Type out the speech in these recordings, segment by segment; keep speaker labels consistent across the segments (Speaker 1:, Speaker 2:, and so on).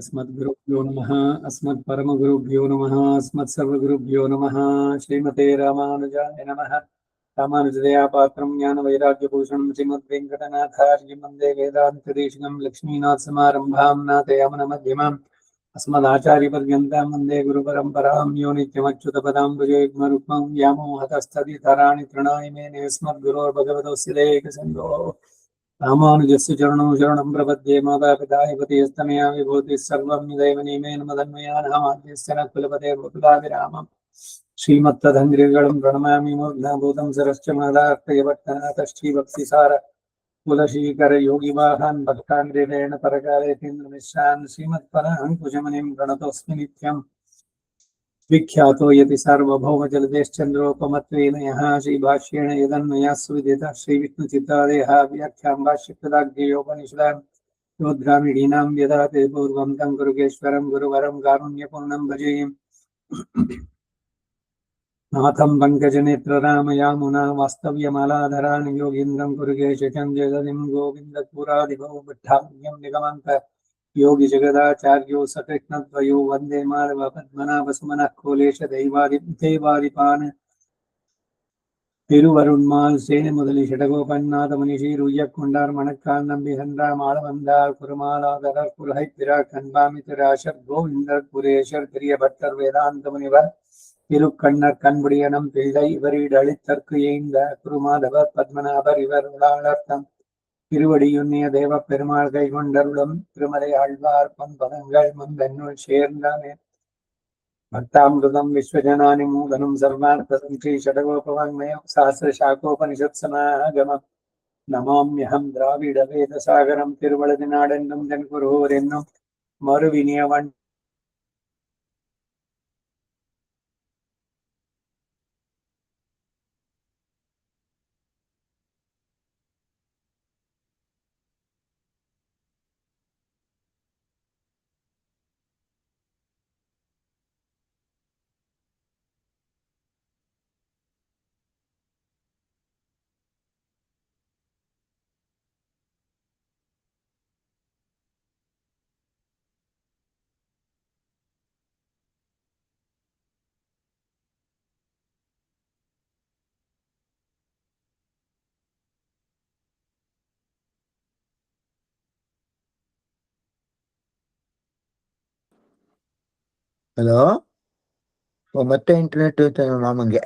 Speaker 1: अस्मद्गुरुभ्यो नमः अस्मत्परमगुरुभ्यो नमः अस्मत्सर्वगुरुभ्यो नमः श्रीमते रामानुजाय नमः रामानुजदया पात्रं ज्ञानवैराग्यभूषणं श्रीमद्वेङ्कटनाथार्यं वन्दे वेदान्तदेशिकं लक्ष्मीनाथसमारम्भां नाथयामनमध्यमाम् अस्मदाचार्यपर्यन्तां वन्दे गुरुपरम्परां यो नित्यमच्युतपदाम्बुजयुग्मरुक्मं व्यामोहतस्तदितराणि तृणाय मेने अस्मद्गुरोर्भगवतोऽस्य देकसिन्धोः रामानुजस्य चरणौ शरणं प्रपद्ये मातापितायपतिस्तनया विभूतिः सर्वं यदैव नियमेन मदन्मयानामाद्यस्य न कुलपते भूतुलाभिरामम् श्रीमत्तदङ्घ्रिगणं प्रणमामि मूर्ध्नाभूतं सरश्च मादार्थयवट्टनाथ श्रीभक्तिसार कुलशीकर योगिवाहान् भक्ताङ्ग्रिरेण परकालेतीन्द्रमिश्रान् श्रीमत्पराङ्कुशमुनिं प्रणतोऽस्मि नित्यम् विख्यातो यति सार्वभौमजलदेश्चन्द्रोपमत्वेन यः श्रीभाष्येण यदन्मया सुविदितः श्रीविष्णुचित्तादेः व्याख्यां भाष्यकृताग्र्योपनिषदान् योद्धामिडीनां व्यदाते पूर्वं तं गुरुकेश्वरं गुरुवरं कारुण्यपूर्णं भजे नाथं पङ्कजनेत्ररामयामुना वास्तव्यमालाधरान् योगीन्द्रं कुरुकेशचं जगदिं गोविन्दपुरादिभौ विट्ठाम्यं निगमन्त योगी जगदाचार्यो सकृष्णद्वयो वन्दे माधव पद्मनाभसुमनः कोलेश देवादिपान् तिरुवरुण्माल् सेने मुदलि षडगोपन्नाथमुनिषी रुय्यक्कुण्डार् मणक्काल् नम्बिहन्राम् आळवन्दार् कुरुमालादरर् पुरहैत्तिरार् कन्बामितिराशर् गोविन्दर् पुरेशर् किरियभट्टर् वेदान्तमुनिवर् திருக்கண்ணர் கண்புடியனம் பிள்ளை இவரீடு அளித்தற்கு ஏய்ந்த குருமாதவர் பத்மநாபர் இவர் விளாளர்த்தம் திருவடியுன்னிய தேவ பெருமாள் கைகொண்டருளும் திருமலை ஆழ்வார் பதங்கள் முந்தன்னுள் சேர்ந்தானே भक्तामृतं विश्वजनानि मूलनं सर्वार्थदं श्रीषडगोपवाङ्मयं सहस्रशाखोपनिषत्समागमं नमाम्यहं द्राविडवेदसागरं तिरुवळदिनाडेन्नुं जन्कुरुवोरेन्नुं मरुविनियवन्
Speaker 2: ಹಲೋ ಮತ್ತೆ ಇಂಟರ್ನೆಟ್ ಹೋಯ್ತು ಮಾಮಂಗೆ.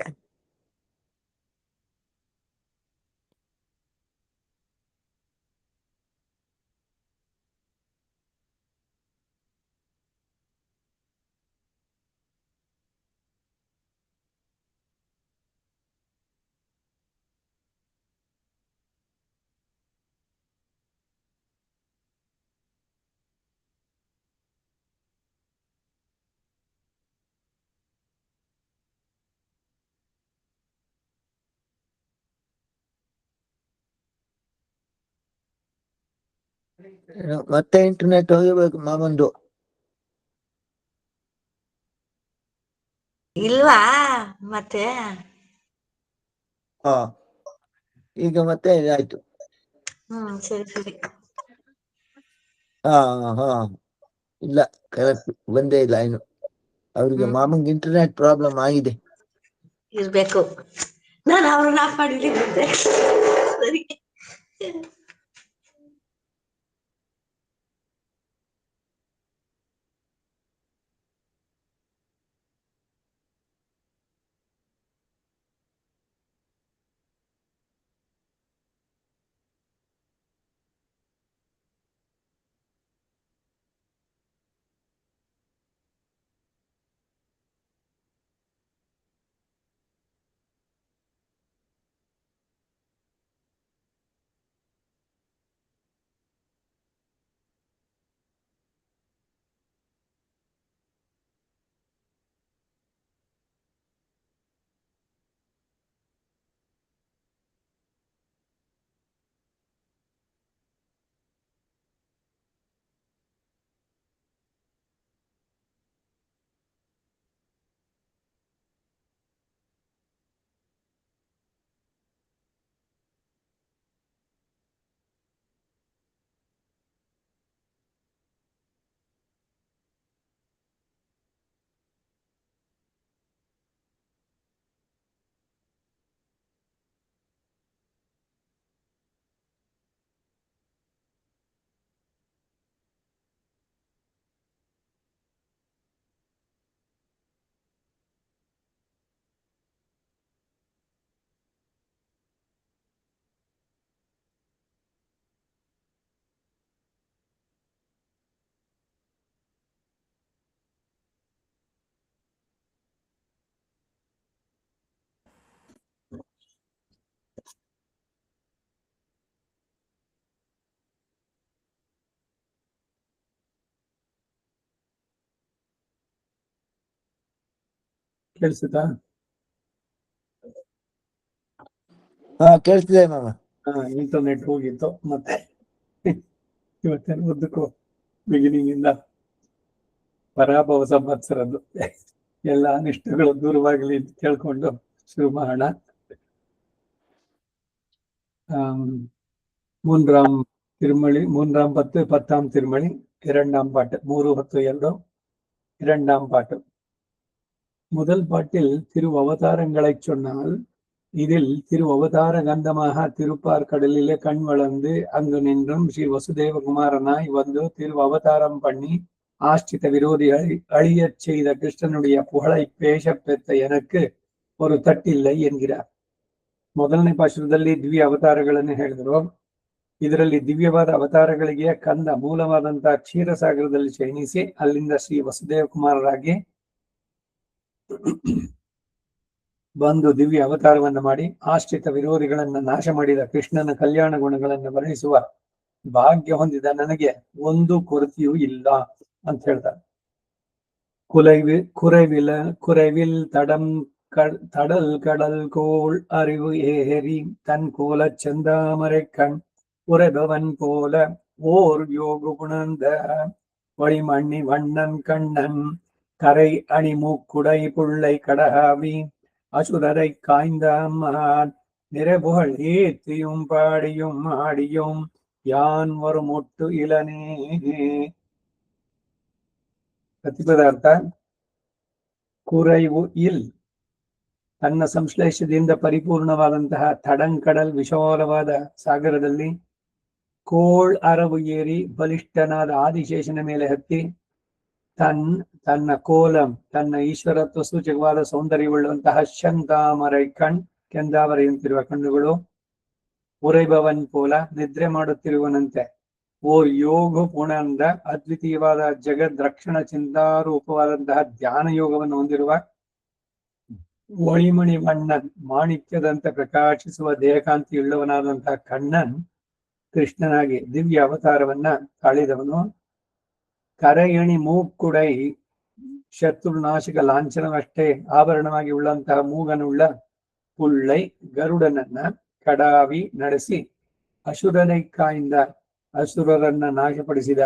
Speaker 2: ಮತ್ತೆ ಇಂಟರ್ನೆಟ್ ಹೋಗಿರ್ಬೇಕು ಮಾಮಂದು.
Speaker 3: ಇಲ್ವಾ ಮತ್ತೆ
Speaker 2: ಹಾ ಈಗ ಮತ್ತೆ ಇದಾಯ್ತು.
Speaker 3: ಸರಿ ಸರಿ.
Speaker 2: ಹಾ ಹಾ ಇಲ್ಲ ಕರೆಕ್ಟ್ ಬಂದೇ ಇಲ್ಲ ಇನ್ನು. ಅವ್ರಿಗೆ ಮಾಮಂಗೆ ಇಂಟರ್ನೆಟ್ ಪ್ರಾಬ್ಲಮ್ ಆಗಿದೆ
Speaker 3: ಇರ್ಬೇಕು. ನಾನು ಅವ್ರನ್ನ ಆಫ್ ಮಾಡಿದ್ದೆ. ಸರಿ
Speaker 1: ಕೇಳಿಸುತ್ತಾ?
Speaker 2: ಹಾ ಕೇಳಿಸ್ತಿದೆ ಮಾಮ.
Speaker 1: ಇಂಟರ್ನೆಟ್ ಹೋಗಿತ್ತು ಮತ್ತೆ ಇವತ್ತಿನ ಉದ್ದಕ್ಕೂ ಬಿಗಿನಿಂಗ್ ಇಂದ ಪರಾಭವ ಸಂವತ್ಸರದ್ದು ಎಲ್ಲ ಅನಿಷ್ಟಗಳು ದೂರವಾಗಲಿ ಅಂತ ಕೇಳ್ಕೊಂಡು ಶುರು ಮಾಡೋಣ. மூன்றாம் திருமொழி, 10 திருமொழி, 2ஆம் பாட்டு, 3:2 2ஆம் பாட்டு. முதல் பாட்டில் திரு அவதாரங்களை சொன்னால், இதில் திரு அவதார கந்தமாக திருப்பார் கடலிலே கண் வளர்ந்து அங்கு நின்றும் ஸ்ரீ வசுதேவகுமாரனாய் வந்து திரு அவதாரம் பண்ணி ஆஷ்டித விரோதிகளை அழியச் செய்த கிருஷ்ணனுடைய புகழை பேச பெற்ற எனக்கு ஒரு தட்டில்லை என்கிறார். ಮೊದಲನೇ ಪಾಶುರದಲ್ಲಿ ದಿವ್ಯ ಅವತಾರಗಳನ್ನು ಹೇಳಿದ್ರು. ಇದರಲ್ಲಿ ದಿವ್ಯವಾದ ಅವತಾರಗಳಿಗೆ ಕಂದ ಮೂಲವಾದಂತಹ ಕ್ಷೀರಸಾಗರದಲ್ಲಿ ಶಯನಿಸಿ ಅಲ್ಲಿಂದ ಶ್ರೀ ವಸುದೇವ ಕುಮಾರರಾಗಿ ಬಂದು ದಿವ್ಯ ಅವತಾರವನ್ನು ಮಾಡಿ ಆಶ್ರಿತ ವಿರೋಧಿಗಳನ್ನ ನಾಶ ಮಾಡಿದ ಕೃಷ್ಣನ ಕಲ್ಯಾಣ ಗುಣಗಳನ್ನು ವರ್ಣಿಸುವ ಭಾಗ್ಯ ಹೊಂದಿದ ನನಗೆ ಒಂದು ಕೊರತೆಯೂ ಇಲ್ಲ ಅಂತ ಹೇಳ್ತಾರೆ. குறைவில் தடல் கடல் கோள் அறிவு ஏறி தன் கோல செந்தாமரை கண் உரைபவன் போல ஓர் யோகு புணர்ந்த வழிமண்ணி வண்ணன் கண்ணன் கரை அணி மூக்குடை புள்ளை கடகாவி அசுரரை காய்ந்த அம்மான் நிறைபுகழ் ஏத்தியும் பாடியும் ஆடியும் யான் வரும் ஒட்டு இளனே. ಪ್ರತಿಪದಾರ್ಥ ಕುರೈವು ಇಲ್, ತನ್ನ ಸಂಶ್ಲೇಷದಿಂದ ಪರಿಪೂರ್ಣವಾದಂತಹ ತಡಂಕಡಲ್ ವಿಶಾಲವಾದ ಸಾಗರದಲ್ಲಿ ಕೋಳ್ ಅರವು ಏರಿ ಬಲಿಷ್ಠನಾದ ಆದಿಶೇಷನ ಮೇಲೆ ಹತ್ತಿ ತನ್ನ ಕೋಲಂ, ತನ್ನ ಈಶ್ವರತ್ವ ಸೂಚಕವಾದ ಸೌಂದರ್ಯವುಳ್ಳುವಂತಹ ಶಂತಾಮರೈ ಕಣ್, ಕೆಂದಾವರೆಯಂತಿರುವ ಕಣ್ಣುಗಳು, ಉರೈಭವನ್ ಪೋಲ, ನಿದ್ರೆ ಮಾಡುತ್ತಿರುವನಂತೆ, ಓ ಯೋಗ ಪುಣಂದ, ಅದ್ವಿತೀಯವಾದ ಜಗದ್ರಕ್ಷಣ ಚಿಂತಾರೂಪವಾದಂತಹ ಧ್ಯಾನ ಯೋಗವನ್ನು ಹೊಂದಿರುವ ಒಳಿಮಣಿ ವಣ್ಣನ್, ಮಾಣಿಕ್ಯದಂತೆ ಪ್ರಕಾಶಿಸುವ ದೇಹಕಾಂತಿಯುಳ್ಳವನಾದಂತಹ ಕಣ್ಣನ್ ಕೃಷ್ಣನಾಗಿ ದಿವ್ಯ ಅವತಾರವನ್ನ ತಾಳಿದವನು. ಕರೆಯಣಿ ಮೂಕ್ಕುಡೈ, ಶತ್ರುನಾಶಕ ಲಾಂಛನವಷ್ಟೇ ಆಭರಣವಾಗಿ ಉಳ್ಳಂತಹ ಮೂಗನುಳ್ಳ ಪುಳ್ಳೈ ಗರುಡನನ್ನ ಕಡಾವಿ ನಡೆಸಿ ಅಸುರನೈ ಕಾಯಿಂದ ಅಸುರರನ್ನ ನಾಶಪಡಿಸಿದ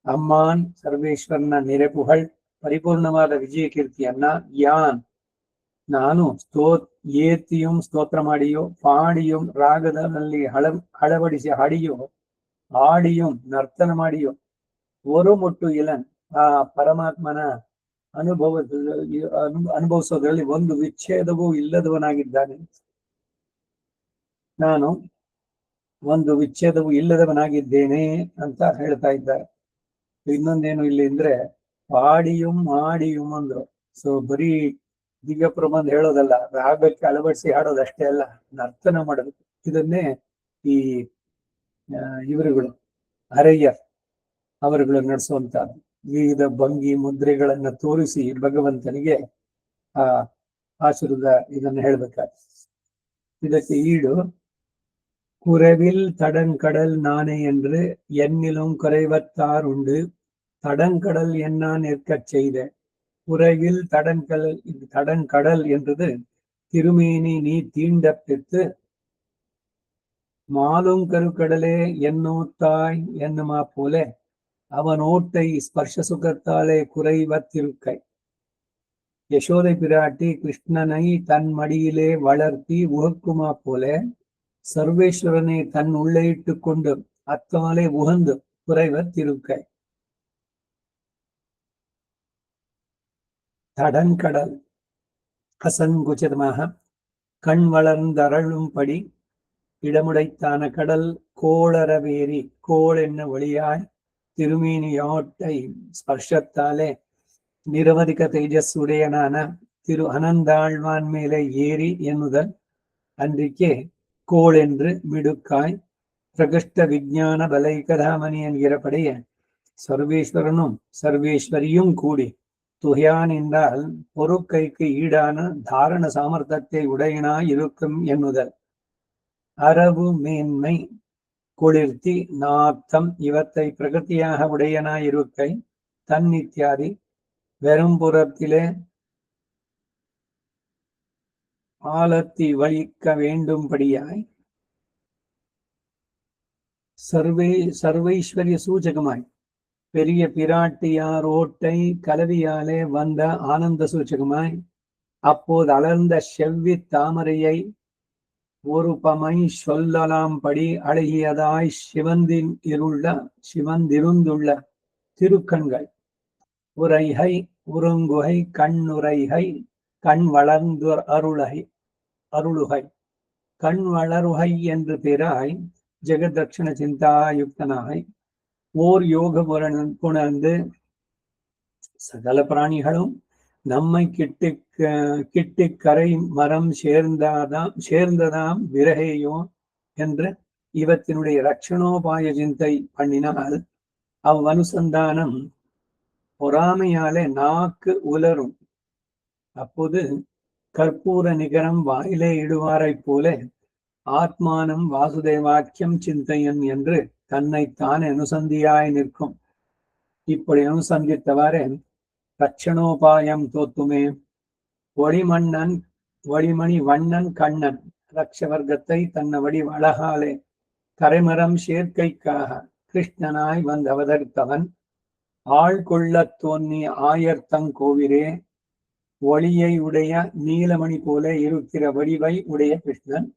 Speaker 1: ಅಮ್ಮಾನ್ ಸರ್ವೇಶ್ವರನ ನೆರೆಪುಹಳ್ ಪರಿಪೂರ್ಣವಾದ ವಿಜಯ ಕೀರ್ತಿಯನ್ನ ಯಾನ್ ನಾನು ಏತಿயும் ಸ್ತೋತ್ರ ಮಾಡಿಯೋ, ಪಾಡಿயும் ರಾಗದಲ್ಲಿ ಹಳಬಡಿಸಿ ಹಾಡಿಯೋ, ಆಡಿயும் ನರ್ತನ ಮಾಡಿಯೋ, ಒರುಮುಟ್ಟು ಇಲನ್, ಆ ಪರಮಾತ್ಮನ ಅನುಭವಿಸೋದ್ರಲ್ಲಿ ಒಂದು ವಿಚ್ಛೇದವೂ ಇಲ್ಲದವನಾಗಿದ್ದಾನೆ. ನಾನು ಒಂದು ವಿಚ್ಛೇದವು ಇಲ್ಲದವನಾಗಿದ್ದೇನೆ ಅಂತ ಹೇಳ್ತಾ ಇದ್ದಾರೆ. ಇನ್ನೊಂದೇನು ಇಲ್ಲಿ ಅಂದ್ರೆ ಪಾಡಿಯುಂ ಆಡಿಯುಂ ಅಂದ್ರು. ಸೊ ಬರೀ ದಿವ್ಯ ಪ್ರಬಂಧ ಹೇಳೋದಲ್ಲ, ರಾಗಕ್ಕೆ ಅಳವಡಿಸಿ ಹಾಡೋದಷ್ಟೇ ಅಲ್ಲ, ನರ್ತನ ಮಾಡಬೇಕು. ಇದನ್ನೇ ಈ ಇವರುಗಳು ಹರಯ್ಯರ್ ಅವರುಗಳು ನಡೆಸುವಂತ ವಿವಿಧ ಭಂಗಿ ಮುದ್ರೆಗಳನ್ನ ತೋರಿಸಿ ಭಗವಂತನಿಗೆ ಆಶೀರ್ವಾದ ಇದನ್ನ ಹೇಳ್ಬೇಕಾದ್ರೆ, ಇದಕ್ಕೆ ಈಡು குறைவில் தடங்கடல் நானே என்று என்னிலும் குறைவத்தாருண்டு, தடங்கடல் என்ன நிற்கச் செய்த குறைவில் தடங்கடல் என்றது திருமேனி நீ தீண்ட பெற்று மாலும் கருக்கடலே என்னோத்தாய் என்னுமா போல அவனோட்டை ஸ்பர்ஷ சுகத்தாலே குறைவத்திருக்கை. யசோதை பிராட்டி கிருஷ்ணனை தன் மடியிலே வளர்த்தி உகக்குமா போல ಸರ್ವೇಶ್ವರನೇ ತನ್ನ ಉಳ್ಳೆ ಇಟ್ಟುಕೊಂಡು ಅತ್ತಾಲೆ ಉಹಂದು ಕುறைವ ತಿರುಕೈ. தடங்கடல் அசங்குச்சிதமாக கண் வளர்ந்தரளும் படி இடமுடைத்தான கடல் கோளரவேரி, கோள் என்ன ஒளியாய் திருமேனியோட்டை ஸ்பர்ஷத்தாலே நிரவதிக தேஜஸ் உடையனான திரு அனந்தாழ்வான் மேலே ஏறி ಎನ್ನುವುದಲ್ அன்றைக்கே கோள் என்று மிடுக்காய் பிரகஷ்ட விஞ்ஞான பலைகதாமணி என்கிற படைய சர்வேஸ்வரனும் சர்வேஸ்வரியும் கூடி துயான் என்றால் பொறுக்கைக்கு ஈடான தாரண சாமர்த்தத்தை உடையனாய் இருக்கும் எண்ணுதல். அரவு மேன்மை குளிர்த்தி நாத்தம் இவற்றை பிரகத்தியாக உடையனாய் இருக்கை. தன் இத்தியாதி வெறும்புறத்திலே ஆலத்தி வலிக்க வேண்டும்படியாய் சர்வைஸ்வரிய சூச்சகமாய் பெரிய பிராட்டியார் ஓட்டை கலவியாலே வந்த ஆனந்த சூச்சகமாய் அப்போது அலர்ந்த செவ்வி தாமரையை ஒருபமை சொல்லலாம் படி அழகியதாய் சிவந்திருந்துள்ள திருக்கண்கள் உரைகை உருங்குகை கண்ணுரைகை கண் வளர்ந்து அருளுகை கண் வளருகை என்று பெறாய் ஜெகதக்ஷண சிந்தாயுக்தனாய் ஓர் யோக புணர்ந்து சகல பிராணிகளும் நம்மை கிட்டு கரை மரம் சேர்ந்ததாம் விரகேயோ என்று இவத்தினுடைய ரட்சணோபாய சிந்தை பண்ணினால் அவ்வனுசந்தானம் பொறாமையாலே நாக்கு உலரும். அப்போது கற்பூர நிகரம் வாயிலே இடுவாரை போல ஆத்மானம் வாசுதேவாக்கியம் சிந்தையன் என்று தன்னைத்தான் அனுசந்தியாய் நிற்கும். இப்படி அனுசந்தித்தவாறே ரட்சணோபாயம் தோத்துமே. ஒளிமணி வண்ணன் கண்ணன் ரக்ஷவர்க்கத்தை தன்னவடி அழகாலே கரைமரம் சேர்க்கைக்காக கிருஷ்ணனாய் வந்து அவதரித்தவன் ஆள் கொள்ளத் தோன்னி ஆயர்த்தங்கோவிரே ஒளியை உடைய நீலமணி போல இருக்கிற வடிவை உடைய கிருஷ்ணன்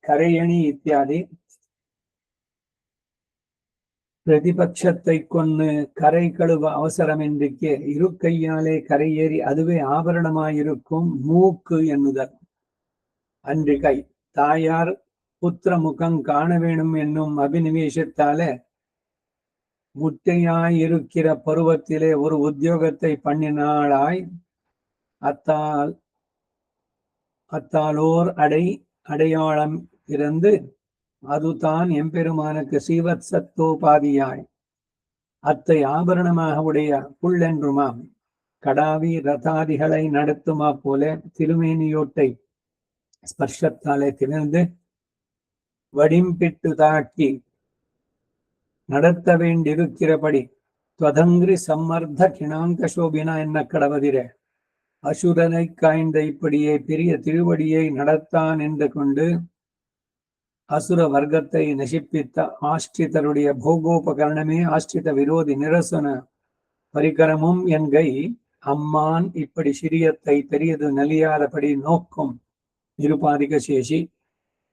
Speaker 1: கரையணி இத்தியாதி பிரதிபட்சத்தை கொண்டு கரை கழுவ அவசரமின்றிக்கே இரு கையாலே கரையேறி அதுவே ஆபரணமாயிருக்கும் மூக்கு என்னுதல் அன்றிகை தாயார் புத்திர முகம் காண வேணும் என்னும் அபினிவேசத்தாலே முட்டையாயிருக்கிற பருவத்திலே ஒரு உத்தியோகத்தை பண்ணினாளாய் அத்தாலோர் அடையாளம் இருந்து அதுதான் எம்பெருமானுக்கு சீவத்சத்தோபாதியாய் அத்தை ஆபரணமாக உடைய புல்லென்றுமாம் கடாவி ரதாதிகளை நடத்துமா போல திருமேனியோட்டை ஸ்பர்ஷத்தாலே திறந்து வடிம்பிட்டு தாக்கி நடத்த வேண்டியிருக்கிறபடி துவதங்கிரி சம்மர்த்த கிணாங்க சோபினா என்ன கடவதிரே அசுரனை காய்ந்த இப்படியே பெரிய திருவடியை நடத்தான் என்று கொண்டு அசுர வர்க்கத்தை நசிப்பித்த ஆஷ்டிதருடைய போகோபகரணமே ஆஷ்டித விரோதி நிரசன பரிகரமும் என்கை அம்மான் இப்படி சிறியத்தை பெரியது நலியாதபடி நோக்கும் நிருபாதிக சேஷி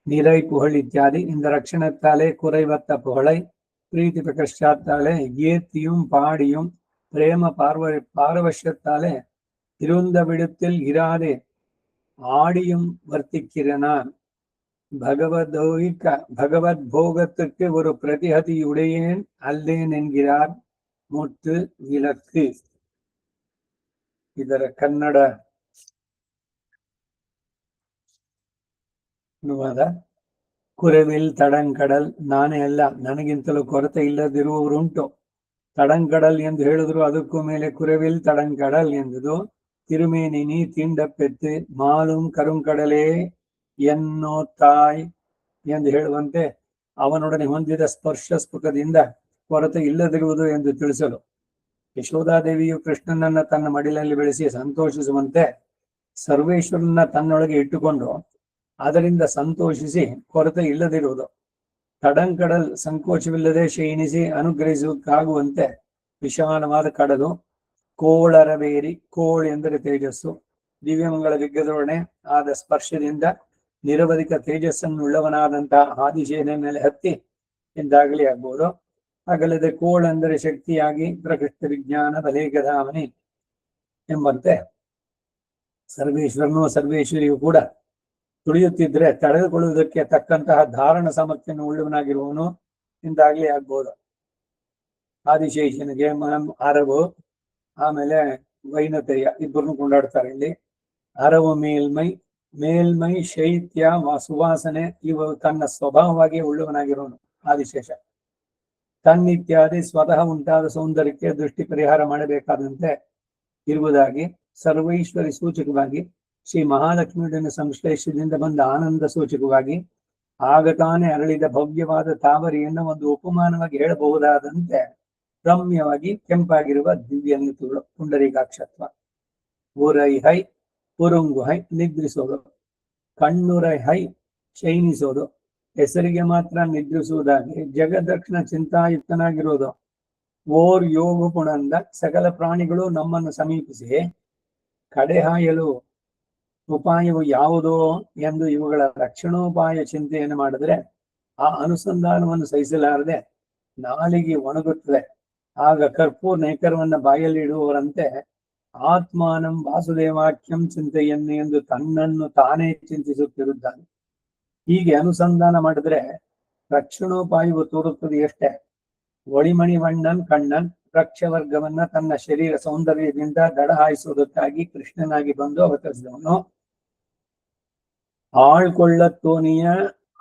Speaker 1: நிறை புகழ் இத்தியாதி இந்த ரட்சணத்தாலே குறைவத்த புகழை பிரீத்தி பிரகஷ்டாத்தாலே ஏத்தியும் பாடியும் பிரேம பாரவஷ்யத்தாலே இருந்த விடத்தில் இராதே ஆடியும் வர்த்திக்கிறனான் பகவத் போகத்துக்கு ஒரு பிரதிஹதி உடையேன் அல்லேன் என்கிறார் முத்து விளக்கு. ಇದರ ಕನ್ನಡ ಅನುವಾದ ಕುರೆವಿಲ್ ತಡಂಕಡಲ್ ನಾನೇ ಅಲ್ಲ ನನಗಿಂತಲೂ ಕೊರತೆ ಇಲ್ಲದಿರುವವರುಂಟು. ತಡಂಕಡಲ್ ಎಂದು ಹೇಳಿದ್ರು ಅದಕ್ಕೂ ಮೇಲೆ ಕುರೆವಿಲ್ ತಡಂಕಡಲ್ ಎಂದುದು ತಿರುಮೇನಿನಿ ತಿಂಡಪ್ಪೆತ್ತು ಮಾಲುಂ ಕರುಂಕಡಲೇ ಎನ್ನೋ ತಾಯ್ ಎಂದು ಹೇಳುವಂತೆ ಅವನೊಡನೆ ಹೊಂದಿದ ಸ್ಪರ್ಶ ಸ್ಫುಟದಿಂದ ಕೊರತೆ ಇಲ್ಲದಿರುವುದು ಎಂದು ತಿಳಿಸಲು ಯಶೋಧಾದೇವಿಯು ಕೃಷ್ಣನನ್ನ ತನ್ನ ಮಡಿಲಲ್ಲಿ ಬೆಳೆಸಿ ಸಂತೋಷಿಸುವಂತೆ ಸರ್ವೇಶ್ವರನ್ನ ತನ್ನೊಳಗೆ ಇಟ್ಟುಕೊಂಡು ಅದರಿಂದ ಸಂತೋಷಿಸಿ ಕೊರತೆ ಇಲ್ಲದಿರುವುದು. ತಡಂಕಡಲ್ ಸಂಕೋಚವಿಲ್ಲದೆ ಶಯನಿಸಿ ಅನುಗ್ರಹಿಸುವುದಕ್ಕಾಗುವಂತೆ ವಿಶಾಲವಾದ ಕಡಲು. ಕೋಳರಬೇರಿ, ಕೋಳ್ ಎಂದರೆ ತೇಜಸ್ಸು, ದಿವ್ಯಮಂಗಳ ವಿಗ್ರಹದೊಡನೆ ಆದ ಸ್ಪರ್ಶದಿಂದ ನಿರವಧಿಕ ತೇಜಸ್ಸನ್ನುಳ್ಳವನಾದಂತಹ ಆದಿಶೇನ ಮೇಲೆ ಹತ್ತಿ ಎಂದಾಗಲಿ ಆಗ್ಬೋದು. ಹಾಗಲ್ಲದೆ ಕೋಳ್ ಅಂದರೆ ಶಕ್ತಿಯಾಗಿ ಪ್ರಕೃಷ್ಟ ವಿಜ್ಞಾನ ಬಲೇಗಧಾಮನಿ ಎಂಬಂತೆ ಸರ್ವೇಶ್ವರನೂ ಸರ್ವೇಶ್ವರಿಯೂ ಕೂಡ ತುಳಿಯುತ್ತಿದ್ರೆ ತಡೆದುಕೊಳ್ಳುವುದಕ್ಕೆ ತಕ್ಕಂತಹ ಧಾರಣ ಸಾಮರ್ಥ್ಯವನ್ನು ಉಳ್ಳವನಾಗಿರುವವನು ಎಂದಾಗ್ಲಿ ಆಗ್ಬೋದು. ಆದಿಶೇಷನಿಗೆ ಅರವು ಆಮೇಲೆ ವೈನತೆಯ ಇಬ್ಬರನ್ನು ಕೊಂಡಾಡ್ತಾರೆ ಇಲ್ಲಿ. ಅರವು ಮೇಲ್ಮೈ ಶೈತ್ಯ ಸುವಾಸನೆ ಇವು ತನ್ನ ಸ್ವಭಾವವಾಗಿ ಉಳ್ಳವನಾಗಿರುವನು ಆದಿಶೇಷ. ತನ್ನಿತ್ಯಾದಿ ಸ್ವತಃ ಉಂಟಾದ ಸೌಂದರ್ಯಕ್ಕೆ ದೃಷ್ಟಿ ಪರಿಹಾರ ಮಾಡಬೇಕಾದಂತೆ ಇರುವುದಾಗಿ ಸರ್ವೈಶ್ವರಿ ಸೂಚಕವಾಗಿ ಶ್ರೀ ಮಹಾಲಕ್ಷ್ಮಿಯನ್ನು ಸಂಶ್ಲೇಷದಿಂದ ಬಂದ ಆನಂದ ಸೂಚಕವಾಗಿ ಆಗ ತಾನೇ ಅರಳಿದ ಭವ್ಯವಾದ ತಾವರಿಯನ್ನು ಒಂದು ಉಪಮಾನವಾಗಿ ಹೇಳಬಹುದಾದಂತೆ ರಮ್ಯವಾಗಿ ಕೆಂಪಾಗಿರುವ ದಿವ್ಯ ನೀತಿಗಳು ಪುಂಡರೀಕಾಕ್ಷತ್ವ. ಊರೈಹೈ ಉರುಂಗು ಹೈ ನಿದ್ರಿಸೋದು, ಕಣ್ಣುರೈ ಹೈ ಶಯನಿಸೋದು, ಹೆಸರಿಗೆ ಮಾತ್ರ ನಿದ್ರಿಸುವುದಾಗಿ ಜಗದಕ್ಷಿಣ ಚಿಂತಾಯುಕ್ತನಾಗಿರೋದು. ಓರ್ ಯೋಗ ಗುಣಂದ ಸಕಲ ಪ್ರಾಣಿಗಳು ನಮ್ಮನ್ನು ಸಮೀಪಿಸಿ ಕಡೆಹಾಯಲು ಉಪಾಯವು ಯಾವುದೋ ಎಂದು ಇವುಗಳ ರಕ್ಷಣೋಪಾಯ ಚಿಂತೆಯನ್ನು ಮಾಡಿದ್ರೆ ಆ ಅನುಸಂಧಾನವನ್ನು ಸಹಿಸಲಾರದೆ ನಾಲಿಗೆ ಒಣಗುತ್ತದೆ. ಆಗ ಕರ್ಪೂರ್ ನೇಕರವನ್ನ ಬಾಯಲ್ಲಿ ಇಡುವವರಂತೆ ಆತ್ಮಾನಂ ವಾಸುದೇವಾಖ್ಯಂ ಚಿಂತೆಯನ್ನು ಎಂದು ತನ್ನನ್ನು ತಾನೇ ಚಿಂತಿಸುತ್ತಿರುತ್ತಾನೆ. ಹೀಗೆ ಅನುಸಂಧಾನ ಮಾಡಿದ್ರೆ ರಕ್ಷಣೋಪಾಯವು ತೋರುತ್ತದೆ ಅಷ್ಟೇ. ಒಳಿಮಣಿವಣ್ಣನ್ ಕಣ್ಣನ್ ವೃಕ್ಷವರ್ಗವನ್ನ ತನ್ನ ಶರೀರ ಸೌಂದರ್ಯದಿಂದ ದಡ ಹಾಯಿಸುವುದಕ್ಕಾಗಿ ಕೃಷ್ಣನಾಗಿ ಬಂದು ಅವತರಿಸಿದವನು. ಆಳ್ಕೊಳ್ಳತ್ತೋನಿಯ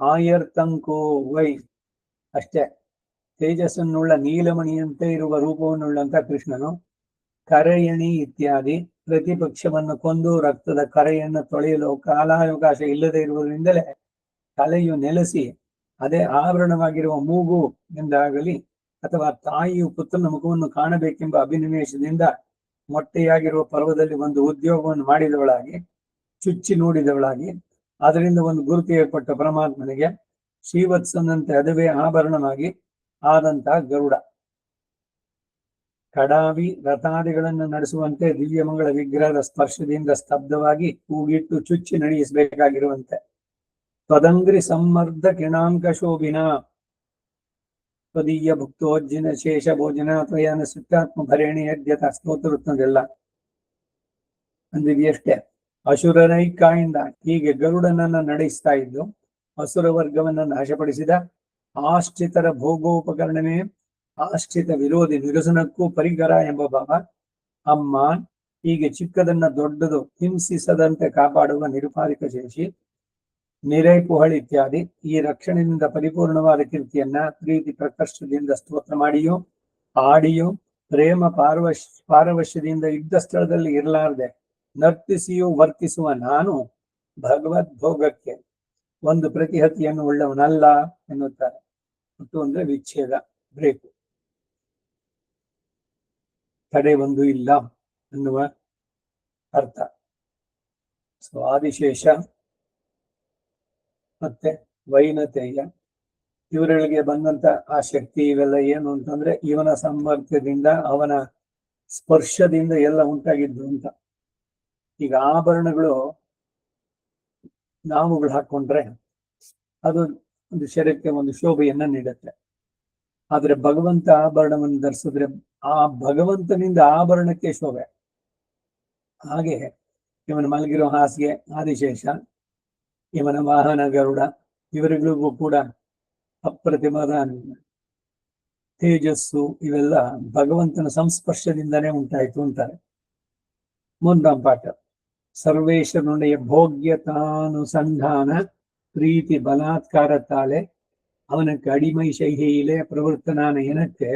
Speaker 1: ಆಯರ್ತಂಕೋ ವೈ ಅಷ್ಟೇ. ತೇಜಸ್ಸನ್ನುಳ್ಳ ನೀಲಮಣಿಯಂತೆ ಇರುವ ರೂಪವನ್ನುಳ್ಳಂತ ಕೃಷ್ಣನು ಕರೆಯಣಿ ಇತ್ಯಾದಿ ಪ್ರತಿಪಕ್ಷವನ್ನು ಕೊಂದು ರಕ್ತದ ಕರೆಯನ್ನು ತೊಳೆಯಲು ಕಾಲಾವಕಾಶ ಇಲ್ಲದೆ ಇರುವುದರಿಂದಲೇ ತಲೆಯು ನೆಲೆಸಿ ಅದೇ ಆವರಣವಾಗಿರುವ ಮೂಗು ಎಂದಾಗಲಿ ಅಥವಾ ತಾಯಿಯು ಪುತ್ರನ ಮುಖವನ್ನು ಕಾಣಬೇಕೆಂಬ ಅಭಿನಿವೇಶದಿಂದ ಮೊಟ್ಟೆಯಾಗಿರುವ ಪರ್ವದಲ್ಲಿ ಒಂದು ಉದ್ಯೋಗವನ್ನು ಮಾಡಿದವಳಾಗಿ ಚುಚ್ಚಿ ನೋಡಿದವಳಾಗಿ ಅದರಿಂದ ಒಂದು ಗುರುತು ಏರ್ಪಟ್ಟ ಪರಮಾತ್ಮನಿಗೆ ಶ್ರೀವತ್ಸನಂತೆ ಅದುವೇ ಆಭರಣವಾಗಿ ಆದಂತಹ ಗರುಡ. ಕಡಾವಿ ರಥಾದಿಗಳನ್ನು ನಡೆಸುವಂತೆ ದಿವ್ಯಮಂಗಳ ವಿಗ್ರಹದ ಸ್ಪರ್ಶದಿಂದ ಸ್ತಬ್ಧವಾಗಿ ಕೂಗಿಟ್ಟು ಚುಚ್ಚಿ ನಡೆಸಬೇಕಾಗಿರುವಂತೆ ತ್ವದಂಗ್ರಿ ಸಂಮರ್ಧ ಕಿಣಾಂಕ ಶೋಭಿನ ತ್ವದೀಯ ಭುಕ್ತೋಜ್ಜಿನ ಶೇಷ ಭೋಜನ ತ್ವಯನ ಸಿಟ್ಟಾತ್ಮ ಭರೇಣಿ ಯಜ್ಞತ ಸ್ತೋತ್ರವೃತ್ತದೆಲ್ಲ ಅಂದಿದೆಯಷ್ಟೇ. ಅಸುರನೈಕಾಯಿಂದ ಹೀಗೆ ಗರುಡನನ್ನ ನಡೆಸ್ತಾ ಇದ್ದು ಅಸುರ ವರ್ಗವನ್ನ ನಾಶಪಡಿಸಿದ ಆಶ್ರಿತರ ಭೋಗೋಪಕರಣವೇ ಆಶ್ರಿತ ವಿರೋಧಿ ನಿರಸನಕ್ಕೂ ಪರಿಕರ ಎಂಬ ಭಾವ. ಅಮ್ಮ ಹೀಗೆ ಚಿಕ್ಕದನ್ನ ದೊಡ್ಡದು ಹಿಂಸಿಸದಂತೆ ಕಾಪಾಡುವ ನಿರುಪಾಧಿಕ ಶೇಷಿ ನಿರೈಪುಹಳ್ ಇತ್ಯಾದಿ ಈ ರಕ್ಷಣೆಯಿಂದ ಪರಿಪೂರ್ಣವಾದ ಕೀರ್ತಿಯನ್ನ ಪ್ರೀತಿ ಪ್ರಕರ್ಷದಿಂದ ಸ್ತೋತ್ರ ಮಾಡಿಯೋ ಆಡಿಯೋ ಪ್ರೇಮ ಪಾರವಶ್ಯದಿಂದ ಇದ್ದ ಸ್ಥಳದಲ್ಲಿ ಇರಲಾರದೆ ನರ್ತಿಸಿಯೂ ವರ್ತಿಸುವ ನಾನು ಭಗವದ್ ಭೋಗಕ್ಕೆ ಒಂದು ಪ್ರತಿಹತಿಯನ್ನು ಉಳ್ಳವನಲ್ಲ ಎನ್ನುತ್ತಾರೆ. ಮತ್ತು ಅಂದ್ರೆ ವಿಚ್ಛೇದ, ಬ್ರೇಕು, ತಡೆ ಒಂದು ಇಲ್ಲ ಅನ್ನುವ ಅರ್ಥ. ಆದಿಶೇಷ ಮತ್ತೆ ವೈನತೆಯ ಇವರುಗಳಿಗೆ ಬಂದಂತ ಆ ಶಕ್ತಿ ಇವೆಲ್ಲ ಏನು ಅಂತಂದ್ರೆ ಇವನ ಸಾಮರ್ಥ್ಯದಿಂದ ಅವನ ಸ್ಪರ್ಶದಿಂದ ಎಲ್ಲ ಉಂಟಾಗಿದ್ದು ಅಂತ. ಈಗ ಆಭರಣಗಳು ನಾವುಗಳು ಹಾಕೊಂಡ್ರೆ ಅದು ಒಂದು ಶರೀರಕ್ಕೆ ಒಂದು ಶೋಭೆಯನ್ನ ನೀಡುತ್ತೆ. ಆದ್ರೆ ಭಗವಂತ ಆಭರಣವನ್ನು ಧರಿಸಿದ್ರೆ ಆ ಭಗವಂತನಿಂದ ಆಭರಣಕ್ಕೆ ಶೋಭೆ. ಹಾಗೆ ಇವನ ಮಲಗಿರೋ ಹಾಸಿಗೆ ಆದಿಶೇಷ, ಇವನ ವಾಹನ ಗರುಡ, ಇವರಿಗಳಿಗೂ ಕೂಡ ಅಪ್ರತಿಮದ ತೇಜಸ್ಸು ಇವೆಲ್ಲ ಭಗವಂತನ ಸಂಸ್ಪರ್ಶದಿಂದನೇ ಉಂಟಾಯಿತು ಅಂತಾರೆ. ಮುಂದಾಂ ಪಾಠ. ಸರ್ವೇಶ್ವರನುடைய ಭೋಗ್ಯತಾನುಸಂಧಾನ பிரீத்தி பலாத்காரத்தாலே அவனுக்கு அடிமை செய்கையிலே பிரவர்த்தனான எனக்கு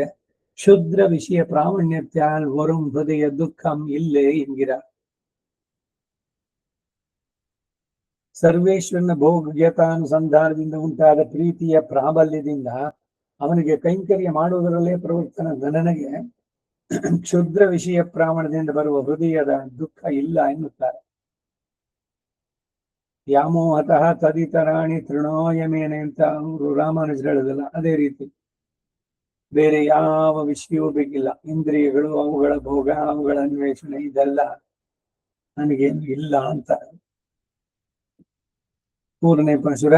Speaker 1: க்ஷுத்ர விஷய பிராமணியத்தால் வரும் ஹிருதய துக்கம் இல்லை என்கிறார். ಸರ್ವೇಶ್ವರನ ಭೋಗ್ಯತಾನುಸಂಧಾನದಿಂದ ಉಂಟಾದ ಪ್ರೀತಿಯ ಪ್ರಾಬಲ್ಯದಿಂದ ಅವನಿಗೆ ಕೈಂಕರ್ಯ ಮಾಡುವುದರಲ್ಲೇ ಪ್ರವರ್ತನ ನನಗೆ ಕ್ಷುದ್ರ ವಿಷಯ ಪ್ರಾಮಣದಿಂದ ಬರುವ ಹೃದಯದ ದುಃಖ ಇಲ್ಲ ಎನ್ನುತ್ತಾರೆ. ಯಾಮೋಹತಃ ತದಿತರಾಣಿ ತೃಣೋಯಮೇನೆ ಅಂತ ಅವರು ರಾಮಾನುಜರು ಹೇಳುದಲ್ಲ, ಅದೇ ರೀತಿ ಬೇರೆ ಯಾವ ವಿಷಯವೂ ಬೇಕಿಲ್ಲ. ಇಂದ್ರಿಯಗಳು, ಅವುಗಳ ಭೋಗ, ಅವುಗಳ ಅನ್ವೇಷಣೆ ಇದೆಲ್ಲ ನನಗೇನು ಇಲ್ಲ ಅಂತ. ಮೂರನೇ ಪರಶುರ.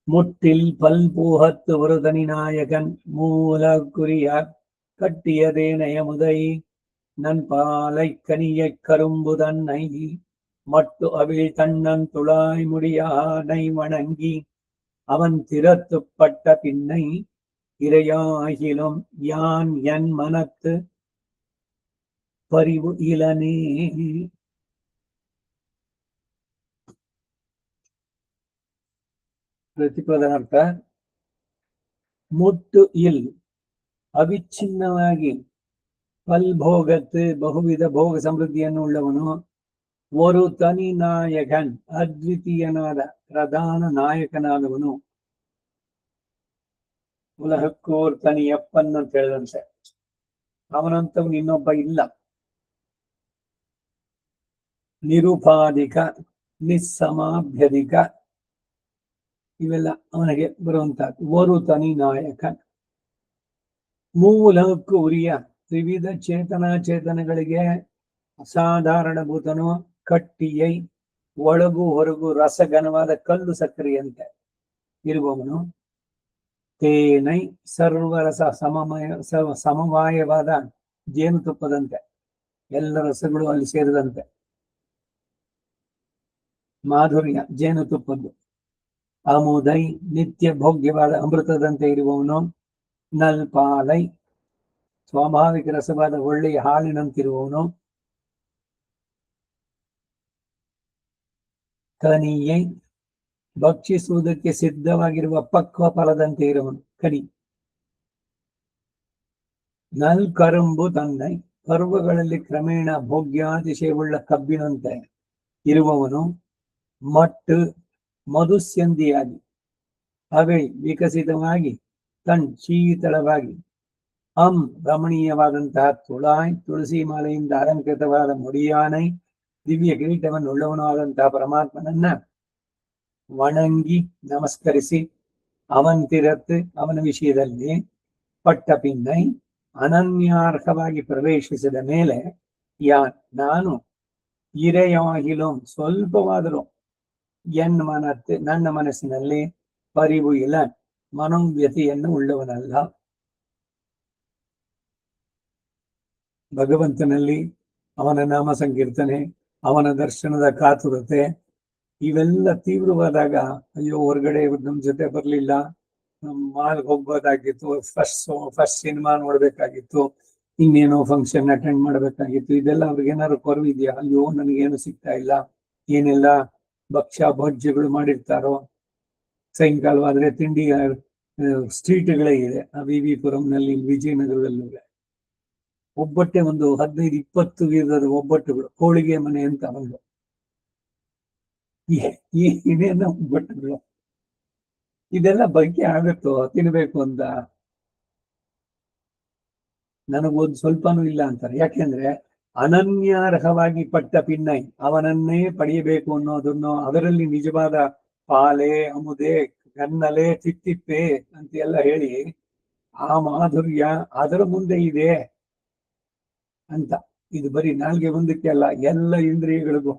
Speaker 1: ಮುಟ್ಟಿಲ್ ಪಲ್ಪೂಹತ್ತು ವರುದನಿ ನಾಯಕನ್ ಮೂಲ ಕುರಿಯ கட்டியதேனைய முதை நண்பாலை கனிய கரும்புதன்னை மட்டு அவிழ் தன்னன் துளாய் முடியானை வணங்கி அவன் திறத்துப்பட்ட பின்னை இறையாகிலும் யான் என் மனத்து பரிவு இளனே. ಪ್ರತಿಪದಾರ್ಥ. ಮುಟ್ಟು ಇಲ್ ಅವಿಚ್ಛಿನ್ನವಾಗಿ ಫಲ್ಭೋಗತ್ ಬಹುವಿಧ ಭೋಗ ಸಮೃದ್ಧಿಯನ್ನು ಉಳ್ಳವನು. ಒಂದು ತನಿ ನಾಯಕನ್ ಅದ್ವಿತೀಯನಾದ ಪ್ರಧಾನ ನಾಯಕನಾದವನು. ಉಲಹಕ್ಕೋರ್ ತನಿಯಪ್ಪನ್ ಅಂತ ಹೇಳಿದಂತೆ ಅವನಂತವನು ಇನ್ನೊಬ್ಬ ಇಲ್ಲ. ನಿರುಪಾಧಿಕ, ನಿಸ್ಸಮಾಭ್ಯಧಿಕ, ಇವೆಲ್ಲ ಅವನಿಗೆ ಬರುವಂತಹದ್ದು. ವರುತನಿ ನಾಯಕ, ಮೂಲಕ್ಕೂ ಉರಿಯ, ತ್ರಿವಿಧ ಚೇತನಾಚೇತನಗಳಿಗೆ ಅಸಾಧಾರಣಭೂತನು, ಕಟ್ಟಿಯೈ, ಒಳಗು ಹೊರಗು ರಸಘನವಾದ ಕಲ್ಲು ಸಕ್ಕರೆಯಂತೆ ಇರುವವನು, ತೇನೈ, ಸರ್ವರಸ ಸಮವಾಯವಾದ ಜೇನುತುಪ್ಪದಂತೆ, ಎಲ್ಲ ರಸಗಳು ಅಲ್ಲಿ ಸೇರಿದಂತೆ, ಮಾಧುರ್ಯ ಜೇನುತುಪ್ಪದ್ದು. ಅಮುದೈ, ನಿತ್ಯ ಭೋಗ್ಯವಾದ ಅಮೃತದಂತೆ ಇರುವವನು, ನಲ್ಪಾಲೈ, ಸ್ವಾಭಾವಿಕ ರಸವಾದ ಒಳ್ಳೆಯ ಹಾಲಿನಂತಿರುವವನು, ಕನಿಯೈ, ಭಕ್ಷಿಸುವುದಕ್ಕೆ ಸಿದ್ಧವಾಗಿರುವ ಪಕ್ವ ಫಲದಂತೆ ಇರುವನು ಕನಿ. ನಲ್ಕರುಂಬು ತನ್ನೈ, ಪರ್ವಗಳಲ್ಲಿ ಕ್ರಮೇಣ ಭೋಗ್ಯಾತಿಶಯವುಳ್ಳ ಕಬ್ಬಿನಂತೆ ಇರುವವನು, ಮಟ್ಟು ಮಧುಸ್ಯಂದಿಯಾಗಿ, ಅವೇ ವಿಕಸಿತವಾಗಿ, ತನ್ ಶೀತಳವಾಗಿ, ರಮಣೀಯವಾದಂತಹ ತುಳಾಯ್, ತುಳಸಿ ಮಾಲೆಯಿಂದ ಅಲಂಕೃತವಾದ ಮುಡಿಯಾನೈ, ದಿವ್ಯ ಕಿರೀಟವನ್ನು ಉಳ್ಳವನಾದಂತಹ ಪರಮಾತ್ಮನನ್ನ ವಣಂಗಿ ನಮಸ್ಕರಿಸಿ, ಅವಂತಿರತ್ತು, ಅವನ ವಿಷಯದಲ್ಲಿ ಪಟ್ಟ ಪಿನ್ನೈ, ಅನನ್ಯಾರ್ಹವಾಗಿ ಪ್ರವೇಶಿಸಿದ ಮೇಲೆ, ನಾನು ಇರೆಯಾಗಿಲೋ ಸ್ವಲ್ಪವಾದರೂ ನನ್ನ ಮನಸ್ಸಿನಲ್ಲಿ ಪರಿವು ಇಲ್ಲ, ಮನೋವ್ಯತೆಯನ್ನು ಉಳ್ಳವನಲ್ಲ. ಭಗವಂತನಲ್ಲಿ ಅವನ ನಾಮ ಸಂಕೀರ್ತನೆ, ಅವನ ದರ್ಶನದ ಕಾತುರತೆ ಇವೆಲ್ಲ ತೀವ್ರವಾದಾಗ, ಅಯ್ಯೋ ಹೊರಗಡೆ ನಮ್ ಜೊತೆ ಬರ್ಲಿಲ್ಲ, ಮಾಲ್ಗೆ ಹೋಗ್ಬೋದಾಗಿತ್ತು, ಫಸ್ಟ್ ಸಿನಿಮಾ ನೋಡ್ಬೇಕಾಗಿತ್ತು, ಇನ್ನೇನೋ ಫಂಕ್ಷನ್ ಅಟೆಂಡ್ ಮಾಡ್ಬೇಕಾಗಿತ್ತು, ಇದೆಲ್ಲ ಅವ್ರಿಗೆ ಏನಾದ್ರು ಕೊರವಿದ್ಯಾ? ಅಯ್ಯೋ ನನಗೇನು ಸಿಗ್ತಾ ಇಲ್ಲ, ಏನೆಲ್ಲ ಭಕ್ಷ್ಯ ಭೋಜ್ಯಗಳು ಮಾಡಿರ್ತಾರೋ, ಸಾಯಂಕಾಲವಾದ್ರೆ ತಿಂಡಿ ಸ್ಟ್ರೀಟ್ಗಳೇ ಇದೆ. ವಿ ಪುರಂನಲ್ಲಿ, ವಿಜಯನಗರದಲ್ಲೂ ಒಬ್ಬಟ್ಟೆ ಒಂದು 15-20 ವಿಧದ ಒಬ್ಬಟ್ಟುಗಳು, ಹೋಳಿಗೆ ಮನೆ ಅಂತ ಒಂದು ಏನೇನೋ ಒಬ್ಬಟ್ಟುಗಳು, ಇದೆಲ್ಲ ಬಗ್ಗೆ ಆಗುತ್ತೋ ತಿನ್ಬೇಕು ಅಂತ? ನನಗೊಂದು ಸ್ವಲ್ಪನೂ ಇಲ್ಲ ಅಂತಾರೆ. ಯಾಕೆಂದ್ರೆ ಅನನ್ಯಾರ್ಹವಾಗಿ ಪಟ್ಟ ಪಿನ್ನೈ, ಅವನನ್ನೇ ಪಡೆಯಬೇಕು ಅನ್ನೋದನ್ನು, ಅದರಲ್ಲಿ ನಿಜವಾದ ಪಾಲೆ, ಅಮುದೆ, ಗನ್ನಲೆ, ತಿತ್ತಿಪ್ಪೆ ಅಂತ ಎಲ್ಲ ಹೇಳಿ, ಆ ಮಾಧುರ್ಯ ಅದರ ಮುಂದೆ ಇದೆ ಅಂತ. ಇದು ಬರೀ ನಾಲ್ಗೆ ಒಂದಕ್ಕೆ ಅಲ್ಲ, ಎಲ್ಲ ಇಂದ್ರಿಯಗಳಿಗೂ.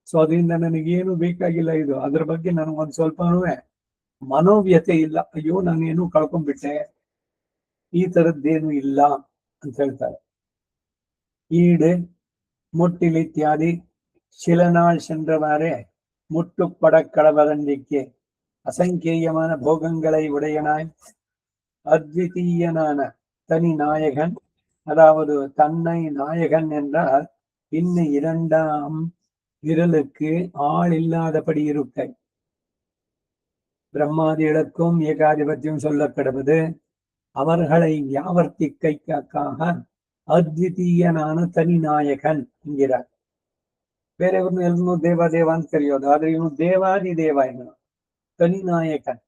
Speaker 1: ಸೊ ಅದರಿಂದ ನನಗೇನು ಬೇಕಾಗಿಲ್ಲ ಇದು, ಅದ್ರ ಬಗ್ಗೆ ನನಗೊಂದು ಸ್ವಲ್ಪನೂ ಮನೋವ್ಯತೆ ಇಲ್ಲ, ಅಯ್ಯೋ ನಾನೇನು ಕಳ್ಕೊಂಡ್ಬಿಟ್ಟೆ, ಈ ತರದ್ದೇನು ಇಲ್ಲ ಅಂತ ಹೇಳ್ತಾರೆ. ಈಡೆ ಮುಟ್ಟಿಲಿತ್ಯಾದಿ ಶಿಲನಾಳ್ சென்றவாறே முட்டுப்படக்கடவதண்டிக்கு அசங்கேயமான போகங்களை உடையனாய் அத்விதீயனான தனி நாயகன், அதாவது தன்னை நாயகன் என்றால் இன்னும் 2ஆம் விரலுக்கு ஆள் இல்லாதபடி இருக்கை. பிரம்மாதிகளுக்கும் ஏகாதிபத்தியம் சொல்லப்படுவது, அவர்களை வியாவர்த்திக்கைக்காக ಅದ್ವಿತೀಯನಾನ ತನಿ ನಾಯಕನ್ ಎಂದಿರಾರ್. ಬೇರೆಯವ್ರನ್ನ ಎಲ್ಲರೂ ದೇವ ಅಂತ ಕರೆಯೋದು, ಆದ್ರೆ ಇವನು ದೇವಾದಿ ದೇವ, ಇವನು ತನಿ ನಾಯಕನ್,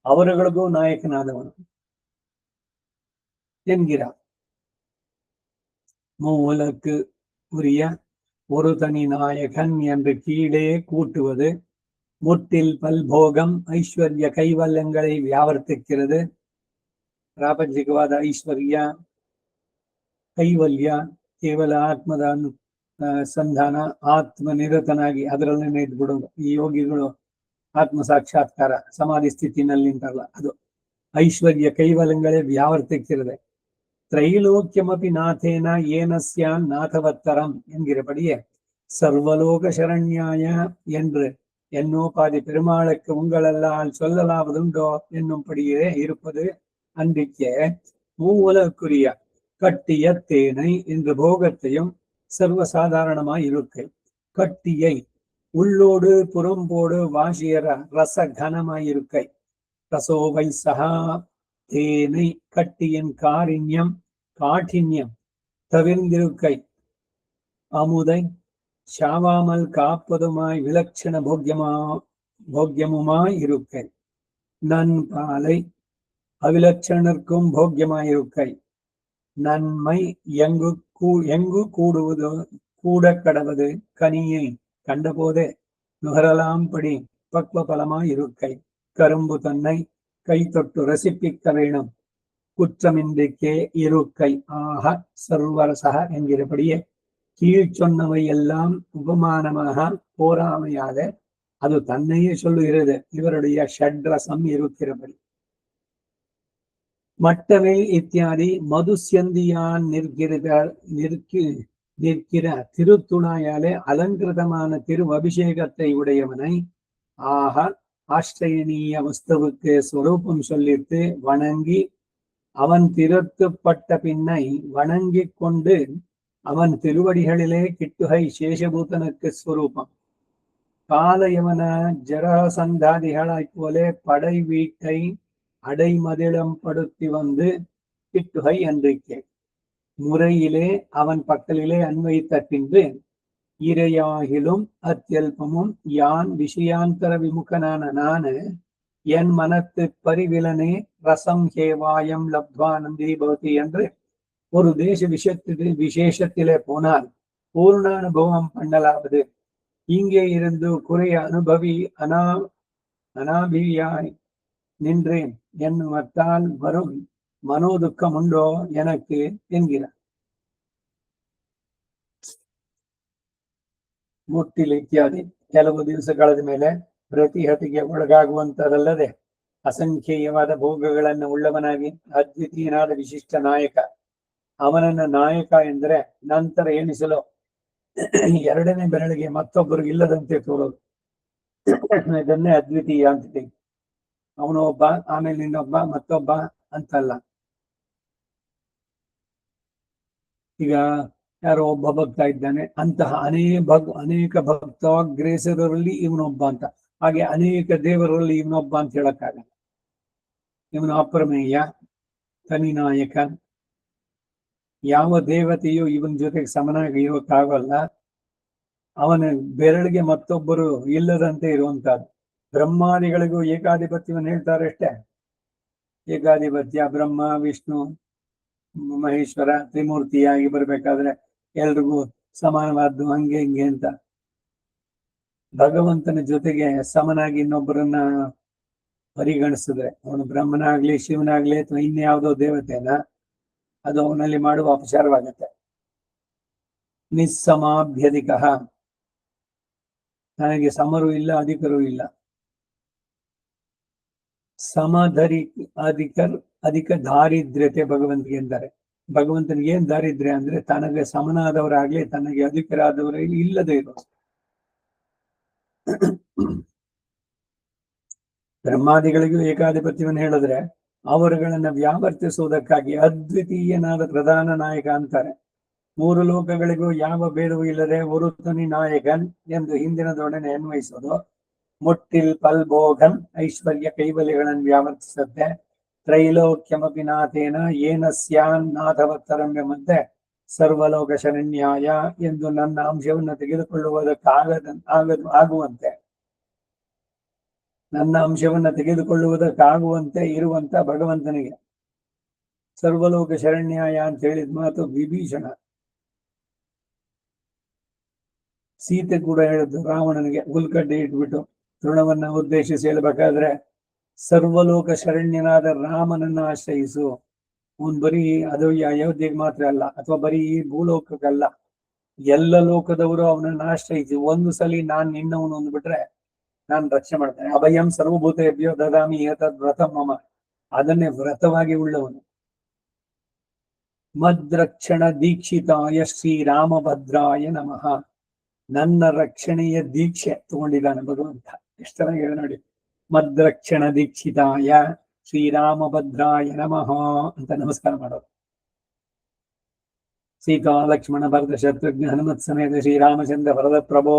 Speaker 1: ಅವರುಗಳಿಗೂ ನಾಯಕನಾದವನು என்கிறார். மூலக்கு உரிய ஒரு தனி நாயகன் என்று கீழே கூட்டுவது முட்டில் பல்போகம் ஐஸ்வர்ய கைவல்யங்களை வியாவர்த்திக்கிறது. ಪ್ರಾಪಂಚಿಕವಾದ ಐಶ್ವರ್ಯ, ಕೈವಲ್ಯ, ಕೇವಲ ಆತ್ಮದ ಸಂಧಾನ, ಆತ್ಮನಿರತನಾಗಿ ಅದರಲ್ಲೇ ಇದ್ಬಿಡೋದು. ಈ ಯೋಗಿಗಳು ಆತ್ಮ ಸಾಕ್ಷಾತ್ಕಾರ ಸಮಾಧಿ ಸ್ಥಿತಿನಲ್ಲಿ ನಿಂತಲ್ಲ, ಅದು ಐಶ್ವರ್ಯ ಕೈವಲ್ಯಗಳೇ ವ್ಯಾವರ್ತಿಕ್ಕಿರದೆ. ತ್ರೈಲೋಕ್ಯಮಪಿ ನಾಥೇನ ಏನಸ್ಯಾನ್ ನಾಥವತ್ತರಂ என்கிறபடியே சர்வலோக சரண்யாய என்று என்னோபாதி பெருமாளுக்கு உங்களெல்லாம் சொல்லலாவதுண்டோ என்னும்படியே இருப்பது அன்றைக்கே மூலக்குரிய கட்டிய தேனை என்ற போகத்தையும் சர்வசாதாரணமாய் இருக்கை. கட்டியை உள்ளோடு புறம்போடு வாசியர ரச கனமாயிருக்கை. ரசோவை சகா தேனை கட்டியின் காഠின்யம் தவிர்ந்திருக்கை. அமுதை சாவாமல் காப்பதுமாய் விலட்சண போக்கியமுமாய் இருக்கை. நன்பாலை அவிலட்சணர்க்கும் போக்கியமாயிருக்கை. நன்மை எங்கு கூட கடவது கனியை கண்டபோதே நுகரலாம் படி பக்வ பலமாய் இருக்கை கரும்பு தன்னை கை தொட்டு ரசிப்பிக்க வேணும் குற்றமின்றிக்கே இருக்கை ஆக சர்வரசக என்கிறபடியே கீழ் சொன்னவை எல்லாம் உபமானமாக போராமையாக அது தன்னையே சொல்லுகிறது. இவருடைய ஷட்ரசம் இருக்கிறபடி மட்டமே இத்தியாதி மதுசியந்தியான் நிற்கிற திருத்துணாயாலே அலங்கிருதமான திரு அபிஷேகத்தை உடையவனை ஆக ஆஷ்டயனீய வஸ்துவுக்கு ஸ்வரூபம் சொல்லிட்டு வணங்கி அவன் திருத்துப்பட்ட பின்னை வணங்கி கொண்டு அவன் திருவடிகளிலே கிட்டுகை சேஷபூதனுக்கு ஸ்வரூபம் காலயவன ஜராசந்தாதிகளாய்ப் போலே படை வீட்டை அடைமதிலம் படுத்தி வந்து கிட்டுகை என்றிக்கே முறையிலே அவன் பக்கலிலே அன்வைத்த பின்பு இரையாகிலும் அத்தியல்பமும் யான் விஷயாந்தர விமுகனான நானு என் மனத்து பரிவிலனே ரசம் ஹேவாயம் லப்த்வானந்தி பவதி என்று ஒரு தேச விசேஷத்திலே போனால் பூர்ணானுபவம் பண்ணலாவது இங்கே இருந்து குறைய அனுபவி அனாபியாய் நின்றேன் என்னுமத்தால் வரும் மனோதுக்கம் உண்டோ எனக்கு என்கிறார். ಮುಟ್ಟಿಲು ಇತ್ಯಾದಿ ಕೆಲವು ದಿವಸ ಕಳೆದ ಮೇಲೆ ಪ್ರತಿಹತಿಗೆ ಒಳಗಾಗುವಂತದಲ್ಲದೆ ಅಸಂಖ್ಯೇಯವಾದ ಭೋಗಗಳನ್ನು ಉಳ್ಳವನಾಗಿ ಅದ್ವಿತೀಯನಾದ ವಿಶಿಷ್ಟ ನಾಯಕ. ಅವನನ್ನ ನಾಯಕ ಎಂದರೆ ನಂತರ ಎಣಿಸಲು ಎರಡನೇ ಬೆರಳಿಗೆ ಮತ್ತೊಬ್ಬರು ಇಲ್ಲದಂತೆ ತೋರೋದು. ಇದನ್ನೇ ಅದ್ವಿತೀಯ ಅಂತಿದೆ. ಅವನು ಒಬ್ಬ, ಆಮೇಲೆ ಇನ್ನೊಬ್ಬ, ಮತ್ತೊಬ್ಬ ಅಂತಲ್ಲ. ಈಗ ಯಾರೋ ಒಬ್ಬ ಭಕ್ತ ಇದ್ದಾನೆ, ಅಂತಹ ಅನೇಕ ಭಕ್ತಾಗ್ರೇಸರಲ್ಲಿ ಇವನೊಬ್ಬ ಅಂತ, ಹಾಗೆ ಅನೇಕ ದೇವರಲ್ಲಿ ಇವನೊಬ್ಬ ಅಂತ ಹೇಳಕ್ಕಾಗಲ್ಲ. ಇವನು ಅಪ್ರಮೇಯ, ತನಿನಾಯಕ. ಯಾವ ದೇವತೆಯು ಇವನ ಜೊತೆಗೆ ಸಮನಾಗಿ ಇರೋಕ್ಕಾಗಲ್ಲ. ಅವನ ಬೆರಳಿಗೆ ಮತ್ತೊಬ್ಬರು ಇಲ್ಲದಂತೆ ಇರುವಂತಹದ್ದು. ಬ್ರಹ್ಮಾದಿಗಳಿಗೂ ಏಕಾಧಿಪತ್ಯವನ್ನು ಹೇಳ್ತಾರೆ ಅಷ್ಟೇ. ಏಕಾಧಿಪತ್ಯ ಬ್ರಹ್ಮ ವಿಷ್ಣು ಮಹೇಶ್ವರ ತ್ರಿಮೂರ್ತಿಯಾಗಿ ಬರ್ಬೇಕಾದ್ರೆ ಎಲ್ರಿಗೂ ಸಮಾನವಾದ್ದು ಹಂಗೆ ಹಿಂಗೆ ಅಂತ. ಭಗವಂತನ ಜೊತೆಗೆ ಸಮನಾಗಿ ಇನ್ನೊಬ್ಬರನ್ನ ಪರಿಗಣಿಸಿದ್ರೆ, ಅವನು ಬ್ರಹ್ಮನಾಗ್ಲಿ ಶಿವನಾಗ್ಲಿ ಅಥವಾ ಇನ್ಯಾವುದೋ ದೇವತೆನ, ಅದು ಅವನಲ್ಲಿ ಮಾಡುವ ಅಪಚಾರವಾಗತ್ತೆ. ನಿಸ್ಸಮಾಭ್ಯಧಿಕ, ನನಗೆ ಸಮರು ಇಲ್ಲ ಅಧಿಕರೂ ಇಲ್ಲ. ಅಧಿಕ ದಾರಿದ್ರ್ಯತೆ ಭಗವಂತನಿಗೆ ಎಂದರೆ, ಭಗವಂತನಿಗೆ ಏನ್ ದಾರಿದ್ರ್ಯ ಅಂದ್ರೆ ತನಗೆ ಸಮನಾದವರಾಗ್ಲಿ ತನಗೆ ಅಧಿಕರಾದವರಾಗ್ಲಿ ಇಲ್ಲದೆ ಇರೋದು. ಬ್ರಹ್ಮಾದಿಗಳಿಗೂ ಏಕಾಧಿಪತ್ಯವನ್ನು ಹೇಳಿದ್ರೆ ಅವರುಗಳನ್ನ ವ್ಯಾವರ್ತಿಸುವುದಕ್ಕಾಗಿ ಅದ್ವಿತೀಯನಾದ ಪ್ರಧಾನ ನಾಯಕ ಅಂತಾರೆ. ಮೂರು ಲೋಕಗಳಿಗೂ ಯಾವ ಭೇದವೂ ಇಲ್ಲದೆ ಒರುತನಿ ನಾಯಕನ್ ಎಂದು ಹಿಂದಿನದೊಡನೆ ಅನ್ವಯಿಸೋದು. ಮುಟ್ಟಿಲ್ ಪಲ್ಭೋಗನ್ ಐಶ್ವರ್ಯ ಕೈವಲ್ಯಗಳನ್ನು ವ್ಯಾವರ್ತಿಸುತ್ತೆ. ತ್ರೈಲೋಕ್ಯಮಪಿ ನಾಥೇನ ಏನ ಸ್ಯಾನ್ ನಾಥವತ್ತರಂ ಎಂಬಂತೆ ಸರ್ವಲೋಕ ಶರಣ್ಯಾಯ ಎಂದು ನನ್ನ ಅಂಶವನ್ನು ಆಗುವಂತೆ, ನನ್ನ ಅಂಶವನ್ನು ತೆಗೆದುಕೊಳ್ಳುವುದಕ್ಕಾಗುವಂತೆ ಇರುವಂತ ಭಗವಂತನಿಗೆ ಸರ್ವಲೋಕ ಶರಣ್ಯಾಯ ಅಂತ ಹೇಳಿದ ಮಾತು ವಿಭೀಷಣ. ಸೀತೆ ಕೂಡ ಹೇಳಿದ್ದು ರಾವಣನಿಗೆ ಉಲ್ಕಡ್ಡೆ ಇಟ್ಬಿಟ್ಟು ತೃಣವನ್ನ ಉದ್ದೇಶಿಸಿ ಹೇಳ್ಬೇಕಾದ್ರೆ, ಸರ್ವಲೋಕ ಶರಣ್ಯನಾದ ರಾಮನನ್ನ ಆಶ್ರಯಿಸು. ಅವನ್ ಬರೀ ಅದು ಅಯೋಧ್ಯೆಗೆ ಮಾತ್ರ ಅಲ್ಲ, ಅಥವಾ ಬರೀ ಈ ಭೂಲೋಕಕ್ಕಲ್ಲ, ಎಲ್ಲ ಲೋಕದವರು ಅವನನ್ನ ಆಶ್ರಯಿಸಿ ಒಂದು ಸಲಿ ನಾನ್ ನಿನ್ನವನು ಅಂದ್ಬಿಟ್ರೆ ನಾನು ರಕ್ಷಣೆ ಮಾಡ್ತೇನೆ. ಅಭಯಂ ಸರ್ವಭೂತೇಭ್ಯೋ ದದಾಮಿ ಏತದ್ ವ್ರತಂ ಮಮ, ಅದನ್ನೇ ವ್ರತವಾಗಿ ಉಳ್ಳವನು. ಮದ್ರಕ್ಷಣ ದೀಕ್ಷಿತಾಯ ಶ್ರೀರಾಮಭದ್ರಾಯ ನಮಃ. ನನ್ನ ರಕ್ಷಣೆಯ ದೀಕ್ಷೆ ತಗೊಂಡಿದ್ದಾನೆ ಭಗವಂತ. ಎಷ್ಟು ಚೆನ್ನಾಗಿ ಹೇಳಿ ನೋಡಿ. ಮದ್ರಕ್ಷಣ ದೀಕ್ಷಿತಾಯ ಶ್ರೀರಾಮಭದ್ರಾಯ ನಮಃ ಅಂತ ನಮಸ್ಕಾರ ಮಾಡೋದು. ಸೀತಾ ಲಕ್ಷ್ಮಣ ಭರತ ಶತ್ರುಘ್ನ ಹನುಮತ್ ಸಮೇತ ಶ್ರೀರಾಮಚಂದ್ರ ಭರತ ಪ್ರಭೋ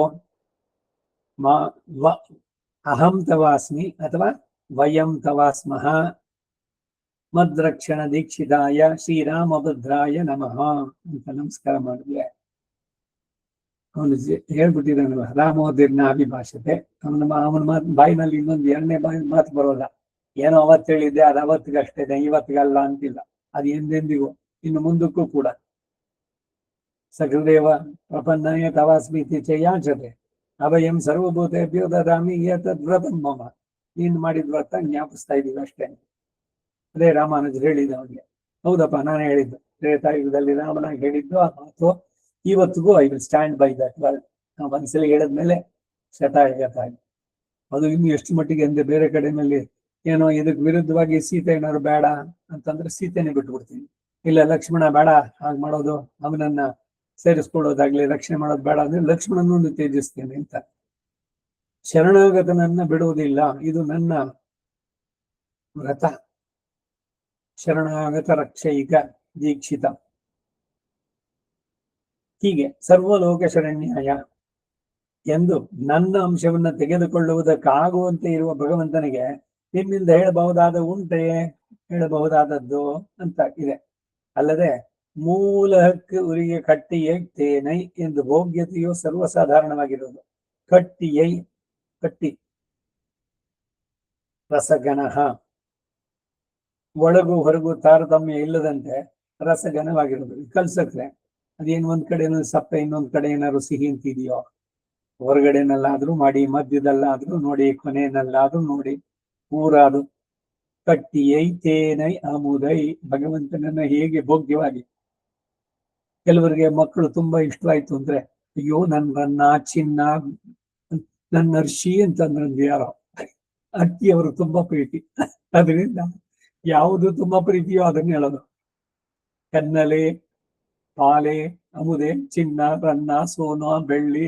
Speaker 1: ಅಹಂ ತವಾಸ್ಮಿ ಅಥವಾ ವಯಂ ತವಾಸ್ಮಃ ಮದ್ರಕ್ಷಣ ದೀಕ್ಷಿತಾಯ ಶ್ರೀರಾಮಭದ್ರಾಯ ನಮಃ ಅಂತ ನಮಸ್ಕಾರ ಮಾಡಿದ್ರೆ ಅವನು ಹೇಳ್ಬಿಟ್ಟಿದ್ದಾನಲ್ಲ, ರಾಮೋದಿರ್ನ ಅಭಿಭಾಷತೆ. ಅವನ ಬಾಯಿನಲ್ಲಿ ಇನ್ನೊಂದು ಎರಡನೇ ಮಾತು ಬರೋಲ್ಲ. ಏನೋ ಅವತ್ತು ಹೇಳಿದ್ದೆ ಅದು ಅವತ್ತಿಗೆ ಅಷ್ಟೇ, ಇವತ್ತಿಗಲ್ಲ ಅಂತಿಲ್ಲ. ಅದು ಎಂದೆಂದಿಗೂ ಇನ್ನು ಮುಂದಕ್ಕೂ ಕೂಡ ಸಕೃದೇವ ಪ್ರಪನ್ನಾಯ ತವಾಸ್ಮೀತಿ ಚಯಾಚತೆ ಅಭಯಂ ಸರ್ವಭೂತೇಭ್ಯೋ ದದಾಮಿ ಏತದ್ ವ್ರತಂ ಮಮ. ನೀನ್ ಮಾಡಿದ ವ್ರತ ಜ್ಞಾಪಿಸ್ತಾ ಇದೀವಿ ಅಷ್ಟೇ. ಅದೇ ರಾಮಾನುಜರು ಹೇಳಿದ ಅವನಿಗೆ. ಹೌದಪ್ಪ, ನಾನು ಹೇಳಿದ್ದು ತ್ರೇತಾಯುಗದಲ್ಲಿ ರಾಮನಾಗಿ ಹೇಳಿದ್ದು ಆ ಮಾತು ಇವತ್ತಿಗೂ I will stand by that word. ನಾವು ಒಂದ್ಸಲಿ ಹೇಳಿದ್ಮೇಲೆ ಶತಾಯಗತಾಗಿ. ಅದು ಇನ್ನು ಎಷ್ಟು ಮಟ್ಟಿಗೆ ಅಂದ್ರೆ ಬೇರೆ ಕಡೆನಲ್ಲಿ ಏನೋ ಇದಕ್ಕೆ ವಿರುದ್ಧವಾಗಿ ಸೀತೆ ಏನಾದ್ರು ಬೇಡ ಅಂತಂದ್ರೆ ಸೀತೆನೆ ಬಿಟ್ಬಿಡ್ತೀನಿ, ಇಲ್ಲ ಲಕ್ಷ್ಮಣ ಬೇಡ ಹಾಗೆ ಮಾಡೋದು, ಅವನನ್ನ ಸೇರಿಸ್ಕೊಳ್ಳೋದಾಗ್ಲಿ ರಕ್ಷಣೆ ಮಾಡೋದು ಬೇಡ ಅಂದ್ರೆ ಲಕ್ಷ್ಮಣನನ್ನು ತ್ಯಜಿಸ್ತೇನೆ ಅಂತ. ಶರಣಾಗತನನ್ನ ಬಿಡುವುದಿಲ್ಲ, ಇದು ನನ್ನ ವ್ರತ. ಶರಣಾಗತ ರಕ್ಷೈಕ ದೀಕ್ಷಿತ. ಹೀಗೆ ಸರ್ವಲೋಕ ಶರಣ್ಯಾಯ ಎಂದು ನನ್ನ ಅಂಶವನ್ನ ತೆಗೆದುಕೊಳ್ಳುವುದಕ್ಕಾಗುವಂತೆ ಇರುವ ಭಗವಂತನಿಗೆ ನಿಮ್ಮಿಂದ ಹೇಳಬಹುದಾದ ಉಂಟೆ, ಹೇಳಬಹುದಾದದ್ದು ಅಂತ ಇದೆ. ಅಲ್ಲದೆ ಮೂಲಕ್ಕೆ ಉರಿಗೆ ಕಟ್ಟಿಯೈ ತೇನೈ ಎಂದು ಭೋಗ್ಯತೆಯು ಸರ್ವಸಾಧಾರಣವಾಗಿರುವುದು. ಕಟ್ಟಿಯೈ, ಕಟ್ಟಿ ರಸಗಣಃ, ಒಳಗು ಹೊರಗು ತಾರತಮ್ಯ ಇಲ್ಲದಂತೆ ರಸಗಣವಾಗಿರೋದು. ಕಲ್ಸಕ್ರೆ ಅದೇನು ಒಂದ್ ಕಡೆ ಸಪ್ಪೆ, ಇನ್ನೊಂದ್ ಕಡೆ ಏನಾದ್ರು ಸಿಹಿ ಅಂತಿದೆಯೋ, ಹೊರಗಡೆನಲ್ಲಾದ್ರೂ ಮಾಡಿ, ಮಧ್ಯದಲ್ಲಾದ್ರೂ ನೋಡಿ, ಕೊನೆಯಲ್ಲಾದ್ರೂ ನೋಡಿ, ಊರಾದು. ಕಟ್ಟಿಯೈ ತೇನೈ ಅಮುದೈ, ಭಗವಂತನನ್ನ ಹೇಗೆ ಭೋಗ್ಯವಾಗಿ. ಕೆಲವರಿಗೆ ಮಕ್ಕಳು ತುಂಬಾ ಇಷ್ಟವಾಯ್ತು ಅಂದ್ರೆ, ಅಯ್ಯೋ ನನ್ನ ಚಿನ್ನ, ನನ್ನ ಅರ್ಶಿ ಅಂತಂದ್ರೆ ಯಾರೋ ಅಕ್ಕಿಯವರು ತುಂಬಾ ಪ್ರೀತಿ. ಅದರಿಂದ ಯಾವುದು ತುಂಬಾ ಪ್ರೀತಿಯೋ ಅದನ್ನ ಹೇಳೋದು. ಕನ್ನಲೆ, ಪಾಲೆ, ಅಮುದೆ, ಚಿನ್ನ, ರನ್ನ, ಸೋನ, ಬೆಳ್ಳಿ,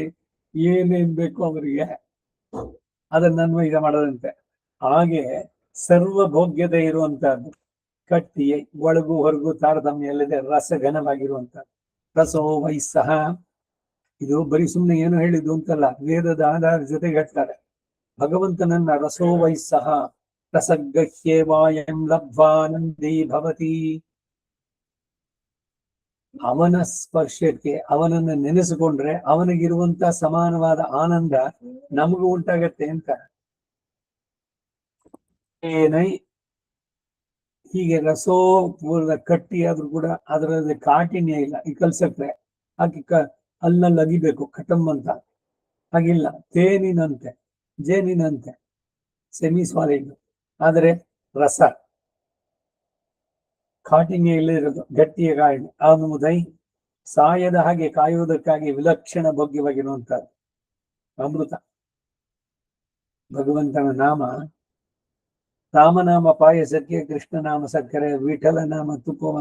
Speaker 1: ಏನೇನ್ ಬೇಕು ಅವರಿಗೆ ಅದನ್ನ ಅನ್ವಯ ಮಾಡೋದಂತೆ. ಹಾಗೆ ಸರ್ವ ಭೋಗ್ಯತೆ ಇರುವಂತಹದ್ದು ಕಟ್ಟಿಯೇ, ಒಳಗು ಹೊರಗು ತಾರತಮ್ಯ ಇಲ್ಲದೆ ರಸಘನವಾಗಿರುವಂತಹದ್ದು. ರಸೋ ವೈಸಹ, ಇದು ಬರೀ ಸುಮ್ಮನೆ ಏನು ಹೇಳಿದ್ದು ಅಂತಲ್ಲ, ವೇದದ ಆಧಾರ ಜೊತೆಗೆ ಹೇಳ್ತಾರೆ. ಭಗವಂತನನ್ನ ರಸೋ ವೈಸಹ ರಸಗಹ್ಯೇವಾಯಂ ಲಬ್ಧ್ವಾನಂದೀ ಭವತಿ. ಅವನ ಸ್ಪರ್ಶಕ್ಕೆ, ಅವನನ್ನ ನೆನೆಸಿಕೊಂಡ್ರೆ ಅವನಿಗಿರುವಂತ ಸಮಾನವಾದ ಆನಂದ ನಮಗೂ ಉಂಟಾಗತ್ತೆ ಅಂತ. ಏನೈ, ಹೀಗೆ ರಸೋ ಪೂರ್ಣ ಕಟ್ಟಿ ಆದ್ರೂ ಕೂಡ ಅದರಲ್ಲಿ ಕಾಠಿಣ್ಯ ಇಲ್ಲ. ಈ ಕಲ್ಸಕ್ರೆ ಹಾಕಿ ಅಲ್ಲಲ್ಲಿ ಅಗಿಬೇಕು ಕಟಂಬ್ ಅಂತ, ಹಾಗಿಲ್ಲ. ತೇನಿನಂತೆ, ಜೇನಿನಂತೆ ಸೆಮಿ ಸಾಲಿಡ್, ಆದರೆ ರಸ ಕಾಠಿಣ್ಯ ಇಲ್ಲೇ ಇರೋದು, ಗಟ್ಟಿಯ ಕಾಯಿಲೆ. ಅಮುದೈ, ಸಾಯದ ಹಾಗೆ ಕಾಯುವುದಕ್ಕಾಗಿ ವಿಲಕ್ಷಣ ಭೋಗ್ಯವಾಗಿರುವಂತಹದ್ದು ಅಮೃತ. ಭಗವಂತನ ನಾಮ, ರಾಮನಾಮ ಪಾಯಸಕ್ಕೆ ಕೃಷ್ಣನಾಮ ಸಕ್ಕರೆ, ವಿಠಲ ನಾಮ ತುಪ್ಪವ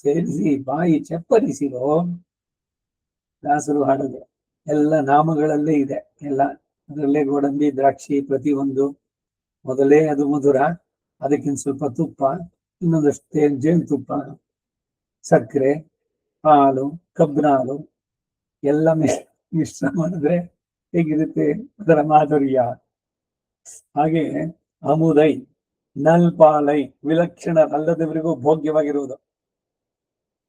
Speaker 1: ಸೇರಿಸಿ ಬಾಯಿ ಚಪ್ಪರಿಸಿರೋ ದಾಸರು ಹಾಡೋದು. ಎಲ್ಲ ನಾಮಗಳಲ್ಲೇ ಇದೆ, ಎಲ್ಲ ಅದರಲ್ಲೇ ಗೋಡಂಬಿ, ದ್ರಾಕ್ಷಿ, ಪ್ರತಿಯೊಂದು ಮೊದಲೇ ಅದು ಮಧುರ, ಅದಕ್ಕಿಂತ ಸ್ವಲ್ಪ ತುಪ್ಪ, ಇನ್ನೊಂದಷ್ಟು ಜೇನುತುಪ್ಪ, ಸಕ್ಕರೆ, ಹಾಲು, ಕಬ್ಬಿನ ಹಾಲು ಎಲ್ಲ ಮಿಶ್ರ ಮಾಡಿದ್ರೆ ಹೇಗಿರುತ್ತೆ ಅದರ ಮಾಧುರ್ಯ. ಹಾಗೆ ಅಮುದೈ ನಲ್ಪಾಲೈ, ವಿಲಕ್ಷಣ ಅಲ್ಲದವರಿಗೂ ಭೋಗ್ಯವಾಗಿರುವುದು.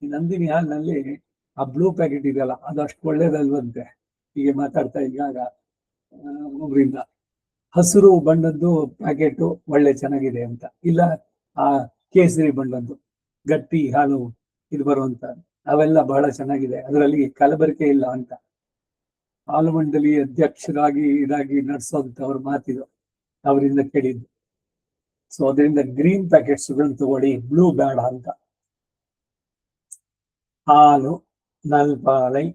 Speaker 1: ಈ ನಂದಿನಿ ಹಾಲಿನಲ್ಲಿ ಆ ಬ್ಲೂ ಪ್ಯಾಕೆಟ್ ಇದೆಯಲ್ಲ, ಅದು ಅಷ್ಟು ಒಳ್ಳೇದಲ್ವಂತೆ. ಹೀಗೆ ಮಾತಾಡ್ತಾ ಇದ್ದಾಗ ಒಬ್ರಿಂದ ಹಸಿರು ಬಣ್ಣದ್ದು ಪ್ಯಾಕೆಟ್ ಒಳ್ಳೆ ಚೆನ್ನಾಗಿದೆ ಅಂತ, ಇಲ್ಲ ಆ ಕೇಸರಿ ಬಣ್ಣದ್ದು ಗಟ್ಟಿ ಹಾಲು ಇದು ಬರುವಂತ ಅವೆಲ್ಲ ಬಹಳ ಚೆನ್ನಾಗಿದೆ, ಅದರಲ್ಲಿ ಕಲಬೆರಕೆ ಇಲ್ಲ ಅಂತ ಹಾಲು ಮಂಡಳಿ ಅಧ್ಯಕ್ಷರಾಗಿ ಇದಾಗಿ ನಡೆಸೋಂಥವ್ರ ಮಾತಿದು, ಅವರಿಂದ ಕೇಳಿದ್ದು. ಸೊ ಅದರಿಂದ ಗ್ರೀನ್ ಪ್ಯಾಕೆಟ್ಸ್ಗಳನ್ನ ತಗೊಳ್ಳಿ, ಬ್ಲೂ ಬೇಡ ಅಂತ. ಹಾಲು ನಲ್ಪಾಲೈ,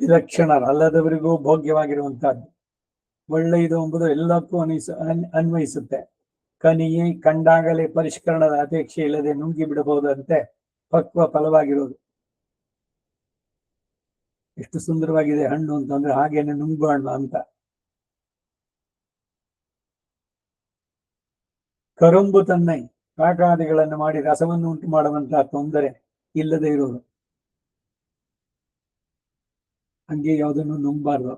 Speaker 1: ವಿಲಕ್ಷಣರಲ್ಲದವರಿಗೂ ಭೋಗ್ಯವಾಗಿರುವಂತಹದ್ದು. ಒಳ್ಳೆಯದು ಎಂಬುದು ಎಲ್ಲಕ್ಕೂ ಅನ್ವಯಿಸುತ್ತೆ. ಕನಿಯೇ, ಕಂಡಾಗಲೇ ಪರಿಷ್ಕರಣದ ಅಪೇಕ್ಷೆ ಇಲ್ಲದೆ ನುಂಗಿ ಬಿಡಬಹುದಂತೆ ಪಕ್ವ ಫಲವಾಗಿರೋದು. ಎಷ್ಟು ಸುಂದರವಾಗಿದೆ ಹಣ್ಣು ಅಂತಂದ್ರೆ ಹಾಗೇನೆ ನುಂಗೋಣ ಅಂತ. ಕರುಂಬು ತನ್ನೈ, ಕಾಕಾದಿಗಳನ್ನು ಮಾಡಿ ರಸವನ್ನು ಉಂಟು ಮಾಡುವಂತಹ ತೊಂದರೆ ಇಲ್ಲದೆ ಇರೋದು. ಹಂಗೆ ಯಾವುದನ್ನು ನುಂಗಬಾರ್ದು.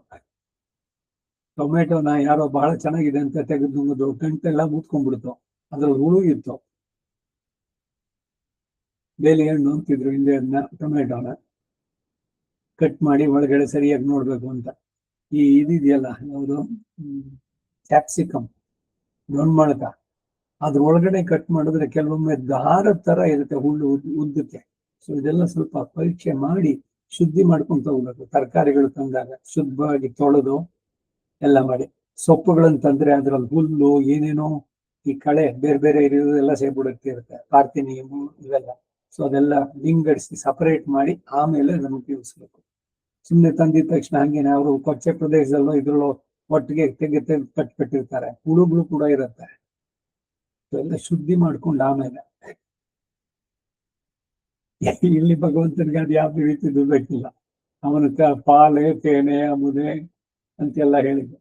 Speaker 1: ಟೊಮೆಟೊನ ಯಾರೋ ಬಹಳ ಚೆನ್ನಾಗಿದೆ ಅಂತ ತೆಗೆದು ನುಂಗುದು, ಗಂಟೆಲ್ಲ ಮುತ್ಕೊಂಡ್ಬಿಡ್ತು, ಅದ್ರಲ್ಲಿ ಹುಳು ಇತ್ತು. ಬೇಲಿ ಹಣ್ಣು ಅಂತಿದ್ರು ಹಿಂದೆ, ಅದನ್ನ ಟೊಮೆಟೊನ ಕಟ್ ಮಾಡಿ ಒಳಗಡೆ ಸರಿಯಾಗಿ ನೋಡ್ಬೇಕು ಅಂತ. ಈ ಇದಿದೆಯಲ್ಲ ಯಾವುದು ಕ್ಯಾಪ್ಸಿಕಮ್, ದೊಣ್ಣಮಣಕ, ಅದ್ರ ಒಳಗಡೆ ಕಟ್ ಮಾಡಿದ್ರೆ ಕೆಲವೊಮ್ಮೆ ದಾರ ತರ ಇರುತ್ತೆ ಹುಲ್ಲು ಉದ್ದಕ್ಕೆ. ಸೊ ಇದೆಲ್ಲ ಸ್ವಲ್ಪ ಪರೀಕ್ಷೆ ಮಾಡಿ ಶುದ್ಧಿ ಮಾಡ್ಕೊಂತ ಹೋಗ್ಬೇಕು. ತರಕಾರಿಗಳು ತಂದಾಗ ಶುದ್ಧವಾಗಿ ತೊಳೆದು ಎಲ್ಲ ಮಾಡಿ, ಸೊಪ್ಪುಗಳನ್ನ ತಂದ್ರೆ ಅದ್ರಲ್ಲಿ ಹುಲ್ಲು ಏನೇನೋ ಈ ಕಳೆ ಬೇರೆ ಬೇರೆ ಇರೋದೆಲ್ಲ ಸೇರ್ಬಿಡುತ್ತೆ ಇರುತ್ತೆ, ಪಾರ್ಥಿನಿಯಮು ಇವೆಲ್ಲ. ಸೊ ಅದೆಲ್ಲ ವಿಂಗಡಿಸಿ ಸಪರೇಟ್ ಮಾಡಿ ಆಮೇಲೆ ಅದನ್ನು ಉಪಯೋಗಿಸ್ಬೇಕು. ಸುಮ್ಮನೆ ತಂದಿದ ತಕ್ಷಣ ಹಂಗೇನೆ ಅವರು ಕೊಚ್ಚೆ ಪ್ರದೇಶದಲ್ಲೂ ಇದ್ರಲ್ಲೂ ಒಟ್ಟಿಗೆ ತೆಗೆದು ಕಟ್ಬಿಟ್ಟಿರ್ತಾರೆ, ಹುಳುಗಳು ಕೂಡ ಇರುತ್ತೆ. ಎಲ್ಲ ಶುದ್ಧಿ ಮಾಡ್ಕೊಂಡು ಆಮೇಲೆ ಇಲ್ಲಿ ಭಗವಂತನಿಗೆ ಅದು ಯಾವ ರೀತಿ ಬೇಕಿಲ್ಲ. ಅವನ ಪಾಲೆ ತೇನೆ ಅಮುದೆ ಅಂತೆಲ್ಲ ಹೇಳಿದ್ರು.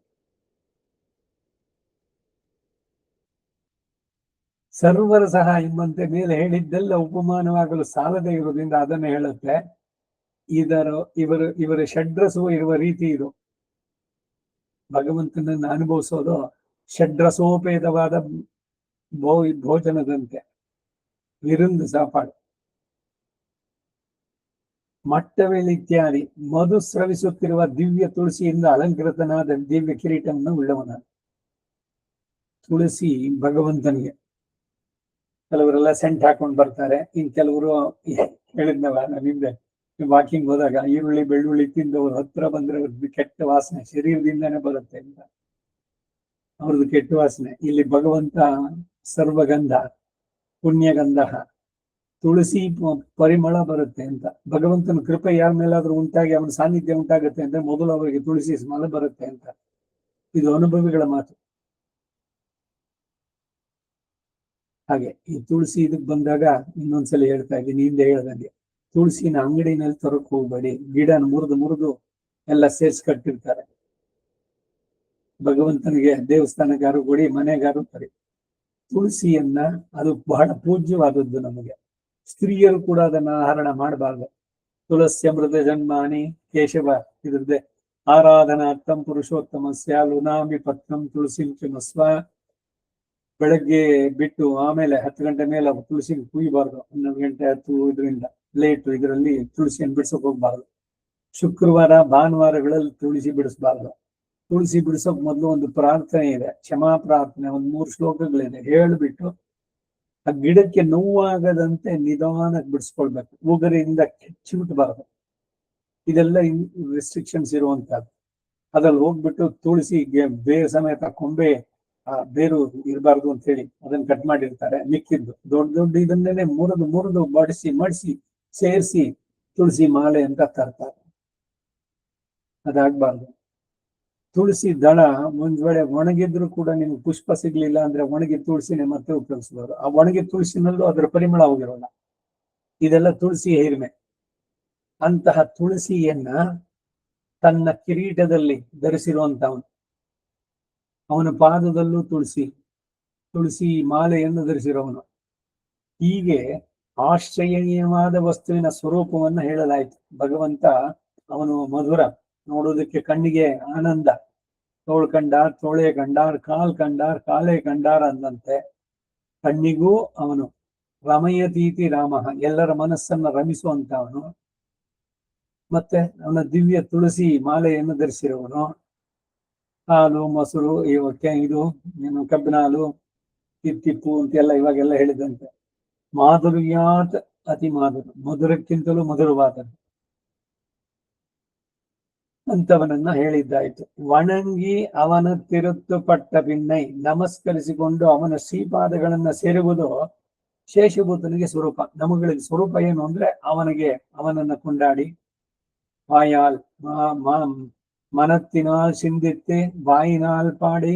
Speaker 1: ಸರ್ವರ ಸಹ ಎಂಬಂತೆ ಮೇಲೆ ಹೇಳಿದ್ದೆಲ್ಲ ಉಪಮಾನವಾಗಲು ಸಾಲದೇ ಇರೋದ್ರಿಂದ ಅದನ್ನು ಹೇಳುತ್ತೆ. ಇವರ ಷಡ್ರಸವು ಇರುವ ರೀತಿ ಇದು. ಭಗವಂತನನ್ನು ಅನುಭವಿಸೋದು ಷಡ್ರಸೋಪೇತವಾದ ಭೋಜನದಂತೆ, ವಿರುಂದು ಸಾಪಾಡು. ಮಟ್ಟವೇಳಿತ್ಯಾದಿ ಮಧು ಸ್ರವಿಸುತ್ತಿರುವ ದಿವ್ಯ ತುಳಸಿಯಿಂದ ಅಲಂಕೃತನಾದ ದಿವ್ಯ ಕಿರೀಟವನ್ನು ಉಳ್ಳವನ. ತುಳಸಿ ಭಗವಂತನಿಗೆ ಕೆಲವರೆಲ್ಲ ಸೆಂಟ್ ಹಾಕೊಂಡು ಬರ್ತಾರೆ. ಇನ್ ಕೆಲವರು ಹೇಳಿದ್ನಲ್ಲ ನಾನು ಹಿಂದೆ ವಾಕಿಂಗ್ ಹೋದಾಗ, ಈರುಳ್ಳಿ ಬೆಳ್ಳುಳ್ಳಿ ತಿಂದು ಅವ್ರ ಹತ್ರ ಬಂದ್ರೆ ಅವ್ರದ್ದು ಕೆಟ್ಟ ವಾಸನೆ ಶರೀರದಿಂದಾನೇ ಬರುತ್ತೆ ಅಂತ, ಅವ್ರದ್ದು ಕೆಟ್ಟ ವಾಸನೆ. ಇಲ್ಲಿ ಭಗವಂತ ಸರ್ವಗಂಧ ಪುಣ್ಯಗಂಧ ತುಳಸಿ ಪರಿಮಳ ಬರುತ್ತೆ ಅಂತ. ಭಗವಂತನ ಕೃಪೆ ಯಾರ ಮೇಲಾದ್ರೂ ಉಂಟಾಗಿ ಅವನ ಸಾನ್ನಿಧ್ಯ ಉಂಟಾಗುತ್ತೆ ಅಂದ್ರೆ ಮೊದಲು ಅವರಿಗೆ ತುಳಸಿ ಸ್ಮೆಲ್ ಬರುತ್ತೆ ಅಂತ. ಇದು ಅನುಭವಿಗಳ ಮಾತು. ಹಾಗೆ ಈ ತುಳಸಿ ಇದಕ್ ಬಂದಾಗ ಇನ್ನೊಂದ್ಸಲ ಹೇಳ್ತಾ ಇದ್ದೀನಿ, ಹಿಂದೆ ಹೇಳ್ದಂಗೆ ತುಳಸಿನ ಅಂಗಡಿನಲ್ಲಿ ತರಕ್ ಹೋಗ್ಬೇಡಿ. ಗಿಡನ ಮುರಿದು ಎಲ್ಲ ಸೇರ್ಸ್ ಕಟ್ಟಿರ್ತಾರೆ. ಭಗವಂತನಿಗೆ ದೇವಸ್ಥಾನಗಾರು ಕೊಡಿ, ಮನೆಗಾರು ತರಿ. ತುಳಸಿಯನ್ನ ಅದು ಬಹಳ ಪೂಜ್ಯವಾದದ್ದು ನಮಗೆ. ಸ್ತ್ರೀಯರು ಕೂಡ ಅದನ್ನ ಆಹರಣ ಮಾಡಬಾರ್ದು. ತುಳಸ್ಯ ಮೃತ ಜನ್ಮಾನಿ ಕೇಶವ ಇದ್ರದ್ದೇ ಆರಾಧನಾರ್ಥಂ ಪುರುಷೋತ್ತಮ ಸ್ಯಾಲುನಾಮಿ ಪತ್ರಂ ತುಳಸಿ ಚಮಸ್ವ. ಬೆಳಗ್ಗೆ ಬಿಟ್ಟು ಆಮೇಲೆ 10 ಗಂಟೆ ಮೇಲೆ ತುಳಸಿ ಕುಯ್ಯಬಾರ್ದು. 11 ಗಂಟೆ 10 ಇದರಿಂದ ಲೇಟ್ ಇದರಲ್ಲಿ ತುಳಸಿಯನ್ನು ಬಿಡಿಸೋಕೆ ಹೋಗ್ಬಾರ್ದು. ಶುಕ್ರವಾರ ಭಾನುವಾರಗಳಲ್ಲಿ ತುಳಸಿ ಬಿಡಿಸ್ಬಾರ್ದು. ತುಳಸಿ ಬಿಡಿಸೋಕ್ ಮೊದಲು ಒಂದು ಪ್ರಾರ್ಥನೆ ಇದೆ, ಕ್ಷಮಾ ಪ್ರಾರ್ಥನೆ, 3 ಶ್ಲೋಕಗಳಿದೆ. ಹೇಳ್ಬಿಟ್ಟು ಆ ಗಿಡಕ್ಕೆ ನೋವಾಗದಂತೆ ನಿಧಾನಕ್ಕೆ ಬಿಡಿಸ್ಕೊಳ್ಬೇಕು. ಉಗುರಿಂದ ಕೆಚ್ಚಿ ಬಿಟ್ಬಾರ್ದು. ಇದೆಲ್ಲ ರೆಸ್ಟ್ರಿಕ್ಷನ್ಸ್ ಇರುವಂತಹದ್ದು. ಅದ್ರಲ್ಲಿ ಹೋಗ್ಬಿಟ್ಟು ತುಳಸಿಗೆ ಬೇರೆ ಸಮೇತ ಕೊಂಬೆ ಬೇರು ಇರಬಾರ್ದು ಅಂತ ಹೇಳಿ ಅದನ್ನ ಕಟ್ ಮಾಡಿರ್ತಾರೆ. ಮಿಕ್ಕಿದ್ದು ದೊಡ್ಡ ಇದನ್ನೇ ಮುರಿದು ಮಡಿಸಿ ಸೇರಿಸಿ ತುಳಸಿ ಮಾಲೆ ಅಂತ ತರ್ತಾರೆ. ಅದಾಗ್ಬಾರ್ದು. ತುಳಸಿ ದಳ ಒಂದ್ ವೇಳೆ ಒಣಗಿದ್ರು ಕೂಡ ನಿಮ್ಗೆ ಪುಷ್ಪ ಸಿಗ್ಲಿಲ್ಲ ಅಂದ್ರೆ ಒಣಗಿ ತುಳಸಿನೇ ಮತ್ತೆ ಉಪಯೋಗಿಸಬಹುದು. ಆ ಒಣಗಿದ ತುಳಸಿನಲ್ಲೂ ಅದರ ಪರಿಮಳ ಹೋಗಿರೋಲ್ಲ. ಇದೆಲ್ಲ ತುಳಸಿ ಹಿರಿಮೆ. ಅಂತಹ ತುಳಸಿಯನ್ನ ತನ್ನ ಕಿರೀಟದಲ್ಲಿ ಧರಿಸಿರುವಂತವನು, ಅವನ ಪಾದದಲ್ಲೂ ತುಳಸಿ ಮಾಲೆಯನ್ನು ಧರಿಸಿರೋವನು. ಹೀಗೆ ಆಶ್ಚರ್ಯನೀಯವಾದ ವಸ್ತುವಿನ ಸ್ವರೂಪವನ್ನ ಹೇಳಲಾಯಿತು. ಭಗವಂತ ಅವನು ಮಧುರ, ನೋಡೋದಕ್ಕೆ ಕಣ್ಣಿಗೆ ಆನಂದ. ತೋಳ್ ಕಂಡಾರ್ ತೋಳೆ ಕಂಡಾರ್, ಕಾಲೇ ಕಂಡಾರ್ ಅಂದಂತೆ ಕಣ್ಣಿಗೂ ಅವನು ರಮಯತೀತಿ ರಾಮ, ಎಲ್ಲರ ಮನಸ್ಸನ್ನ ರಮಿಸುವಂತವನು. ಮತ್ತೆ ಅವನ ದಿವ್ಯ ತುಳಸಿ ಮಾಲೆಯನ್ನು ಧರಿಸಿರುವನು. ಹಾಲು ಮೊಸರು ಇದು ಏನು ಕಬ್ಬಿನ ಹಾಲು ತಿಪ್ಪು ಅಂತೆಲ್ಲ ಇವಾಗೆಲ್ಲ ಹೇಳಿದಂತೆ ಮಾಧುರ್ಯಾತ್ ಅತಿ ಮಧುರಕ್ಕಿಂತಲೂ ಮಧುರವಾದದ್ದು ಅಂತವನನ್ನ ಹೇಳಿದ್ದಾಯ್ತು. ವಣಂಗಿ ಅವನ ತಿರುತ್ತು ಪಟ್ಟ ಪಿನ್ನೈ ನಮಸ್ಕರಿಸಿಕೊಂಡು ಅವನ ಶ್ರೀಪಾದಗಳನ್ನ ಸೇರುವುದು ಶೇಷಭೂತನಿಗೆ ಸ್ವರೂಪ. ನಮಗಳಿಗೆ ಸ್ವರೂಪ ಏನು ಅಂದ್ರೆ ಅವನನ್ನ ಕೊಂಡಾಡಿ ವಾಯಾಲ್ மனத்தினால் சிந்தித்து வாயினால் பாಡಿ